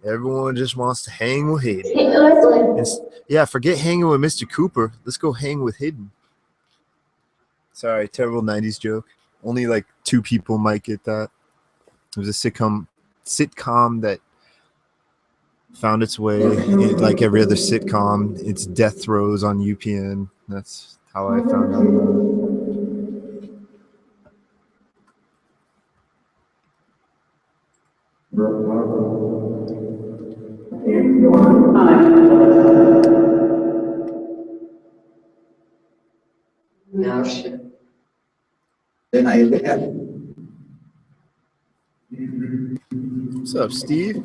Everyone just wants to hang with Hidden. Yeah, forget hanging with Mr. Cooper. Let's go hang with Hidden. Sorry, terrible 90s joke. Only like 2 people might get that. It was a sitcom that found its way, like every other sitcom. It's death throes on UPN. That's how I found out about it. What's up, Steve?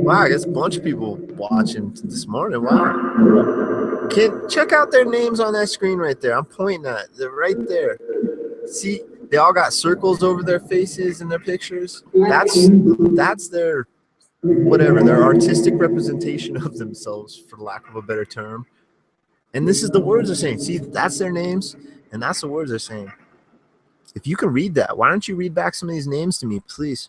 Wow, I guess a bunch of people watching this morning. Wow. Check out their names on that screen right there. I'm pointing at. They're right there. See, they all got circles over their faces and their pictures. That's their whatever, their artistic representation of themselves, for lack of a better term. And this is the words they're saying. See, that's their names, and that's the words they're saying. If you can read that, why don't you read back some of these names to me, please?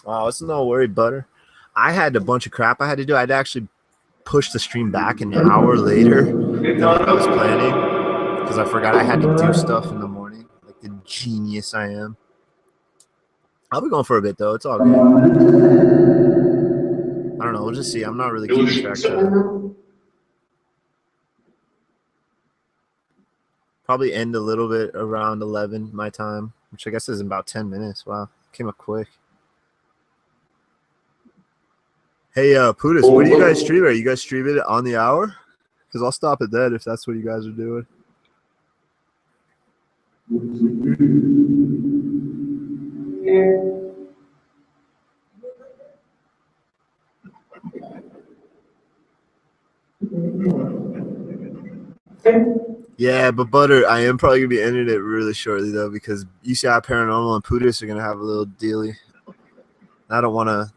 Wow, it's no worry, butter. I had a bunch of crap I had to do. I'd actually push the stream back an hour later than what I was planning because I forgot I had to do stuff in the morning, like the genius I am. I'll be going for a bit, though. It's all good. I don't know. We'll just see. I'm not really keeping track of probably end a little bit around 11 my time, which I guess is about 10 minutes. Wow. Came up quick. Hey, Putis, what do you guys stream? Are you guys streaming it on the hour? Because I'll stop at that if that's what you guys are doing. Yeah, but Butter, I am probably going to be ending it really shortly, though, because UCI Paranormal and Putis are going to have a little dealy. I don't want to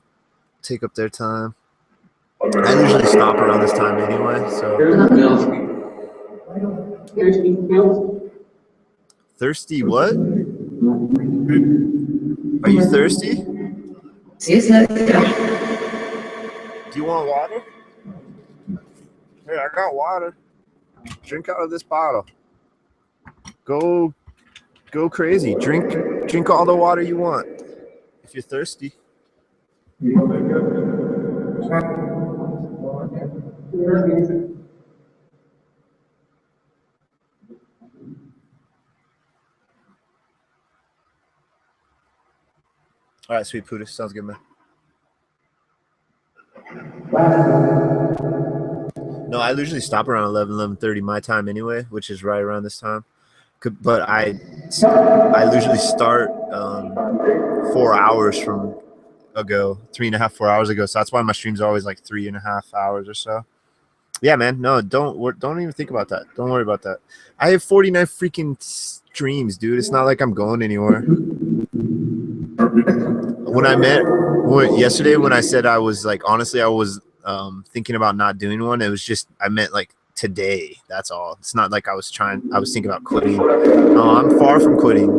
take up their time. I usually stop around this time anyway, so. Thirsty what? Are you thirsty? Do you want water? Here, I got water. Drink out of this bottle. Go crazy. Drink all the water you want if you're thirsty. All right, sweet Pootis. Sounds good, man. No, I usually stop around 11:30 my time anyway, which is right around this time. But I usually start 4 hours from ago, 3.5, 4 hours ago. So that's why my streams are always like 3.5 hours or so. Yeah, man. No, don't even think about that. Don't worry about that. I have 49 freaking streams, dude. It's not like I'm going anywhere. Yesterday when I said I was like, honestly, I was thinking about not doing one. It was just, I meant like today. That's all. It's not like I was thinking about quitting. No, I'm far from quitting.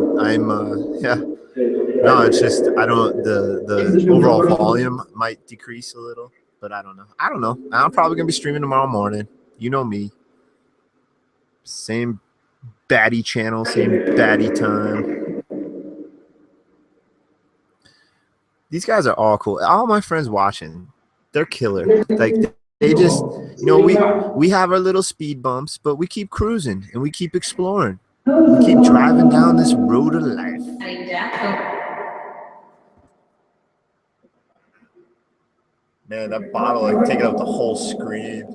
Yeah. No, it's just, the overall volume might decrease a little, but I don't know. I'm probably going to be streaming tomorrow morning. You know me. Same baddie channel, same baddie time. These guys are all cool. All my friends watching, they're killer. Like they just, we have our little speed bumps, but we keep cruising and we keep exploring. We keep driving down this road of life. Man, that bottle like taking up the whole screen.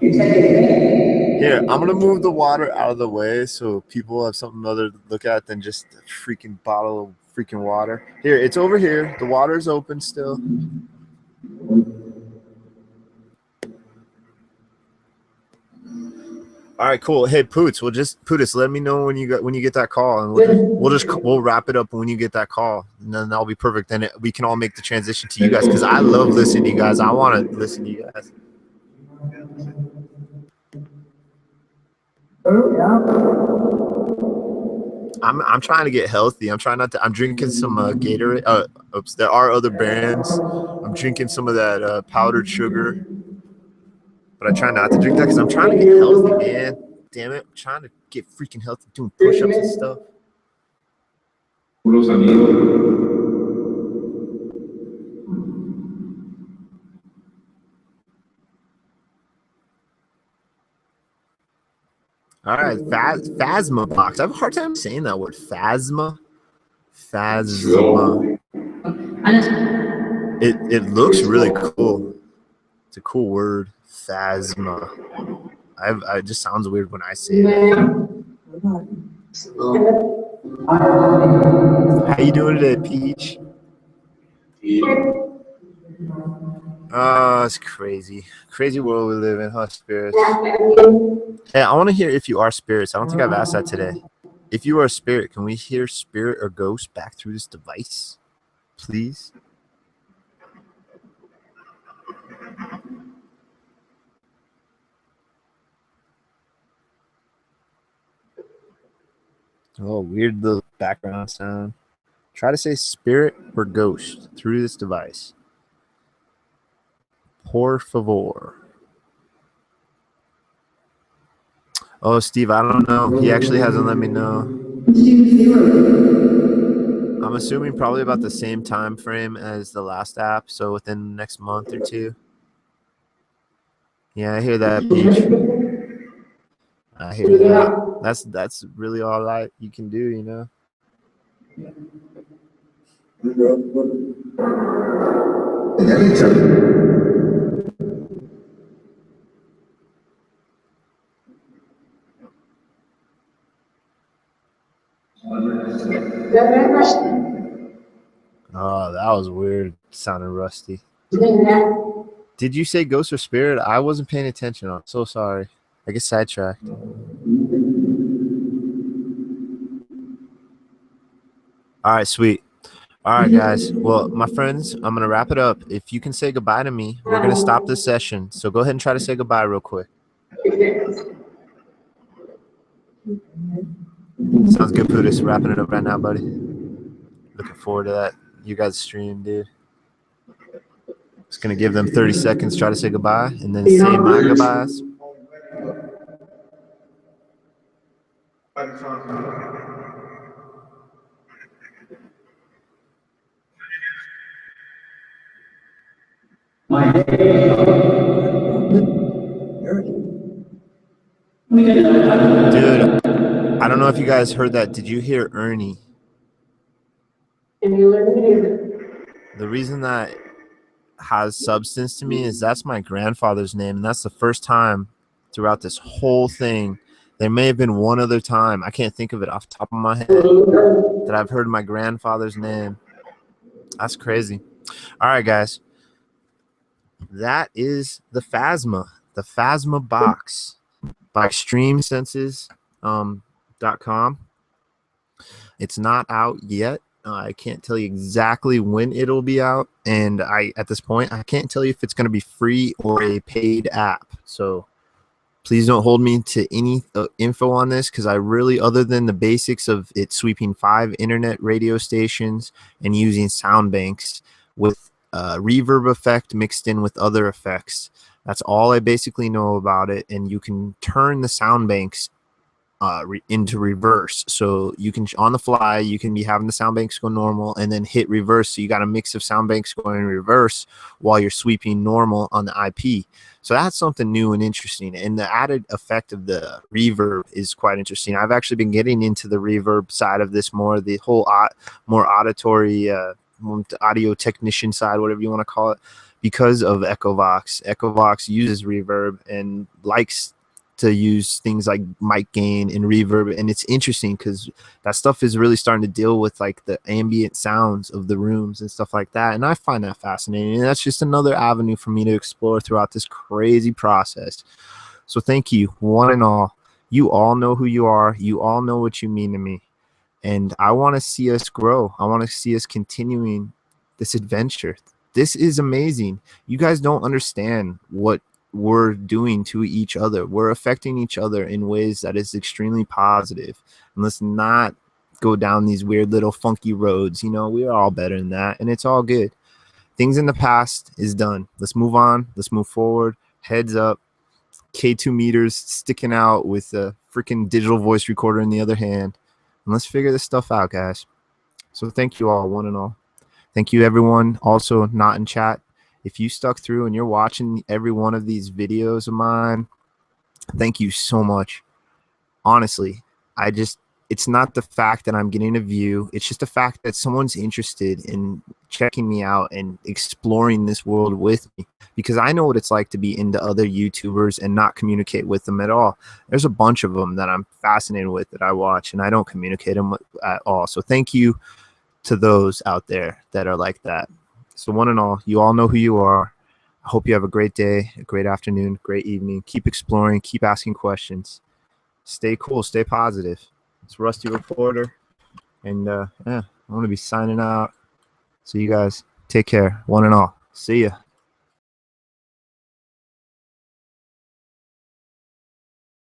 Here, I'm gonna move the water out of the way so people have something other to look at than just a freaking bottle of freaking water. Here, it's over here. The water's open still. All right, cool. Hey, Pootis, let me know when you get that call, and we'll wrap it up when you get that call, and then that'll be perfect. Then we can all make the transition to you guys because I love listening to you guys. I want to listen to you guys. I'm trying to get healthy. I'm trying not to. I'm drinking some Gatorade. There are other brands. I'm drinking some of that powdered sugar, but I try not to drink that because I'm trying to get healthy, man. Damn it, I'm trying to get freaking healthy, doing push-ups and stuff. All right, Phasmabox. I have a hard time saying that word. Phasma. It looks really cool. It's a cool word. Phasma. It just sounds weird when I say it. How you doing today, Peach? It's crazy. Crazy world we live in, huh, spirits? Hey, I want to hear if you are spirits. I don't think I've asked that today. If you are a spirit, can we hear spirit or ghost back through this device? Please? Oh, weird little background sound. Try to say spirit or ghost through this device. Por favor. Oh, Steve, I don't know. He actually hasn't let me know. I'm assuming probably about the same time frame as the last app, so within the next month or two. Yeah, I hear that, Peach. I hear that. That's really all you can do, you know. Oh, that was weird. Sounded rusty. Did you say ghost or spirit? I wasn't paying attention. I'm so sorry. I get sidetracked. All right, sweet. All right, guys. Well, my friends, I'm going to wrap it up. If you can say goodbye to me, we're going to stop this session. So go ahead and try to say goodbye real quick. Sounds good, Pootis. Wrapping it up right now, buddy. Looking forward to that. You guys stream, dude. Just going to give them 30 seconds, try to say goodbye, and then say my goodbyes. Dude, I don't know if you guys heard that. Did you hear Ernie? you learn music. The reason that has substance to me is that's my grandfather's name, and that's the first time throughout this whole thing. There may have been one other time, I can't think of it off the top of my head, that I've heard my grandfather's name. That's crazy. All right, guys, that is the Phasmabox by streamsenses.com. It's not out yet. I can't tell you exactly when it'll be out, and at this point I can't tell you if it's going to be free or a paid app. So please don't hold me to any info on this, because I really, other than the basics of it sweeping 5 internet radio stations and using sound banks with reverb effect mixed in with other effects, that's all I basically know about it. And you can turn the sound banks into reverse, so you can on the fly you can be having the sound banks go normal and then hit reverse, so you got a mix of sound banks going in reverse while you're sweeping normal on the IP. So that's something new and interesting, and the added effect of the reverb is quite interesting. I've actually been getting into the reverb side of this more, the whole more auditory audio technician side, whatever you want to call it, because of Echovox uses reverb and likes to use things like mic gain and reverb, and it's interesting because that stuff is really starting to deal with like the ambient sounds of the rooms and stuff like that, and I find that fascinating, and that's just another avenue for me to explore throughout this crazy process. So thank you, one and all. You all know who you are, you all know what you mean to me, and I want to see us grow. I want to see us continuing this adventure. This is amazing. You guys don't understand what we're doing to each other. We're affecting each other in ways that is extremely positive. And let's not go down these weird little funky roads. You know, we are all better than that, and it's all good. Things in the past is done. Let's move on. Let's move forward. Heads up. K2 meters sticking out with a freaking digital voice recorder in the other hand. And let's figure this stuff out, guys. So thank you all, one and all. Thank you, everyone. Also, not in chat. If you stuck through and you're watching every one of these videos of mine, thank you so much. Honestly, it's not the fact that I'm getting a view. It's just the fact that someone's interested in checking me out and exploring this world with me, because I know what it's like to be into other YouTubers and not communicate with them at all. There's a bunch of them that I'm fascinated with that I watch, and I don't communicate them at all. So thank you to those out there that are like that. So one and all, you all know who you are. I hope you have a great day, a great afternoon, great evening. Keep exploring, keep asking questions. Stay cool, stay positive. It's Rusty Reporter, and yeah, I'm going to be signing out. So you guys take care, one and all. See ya.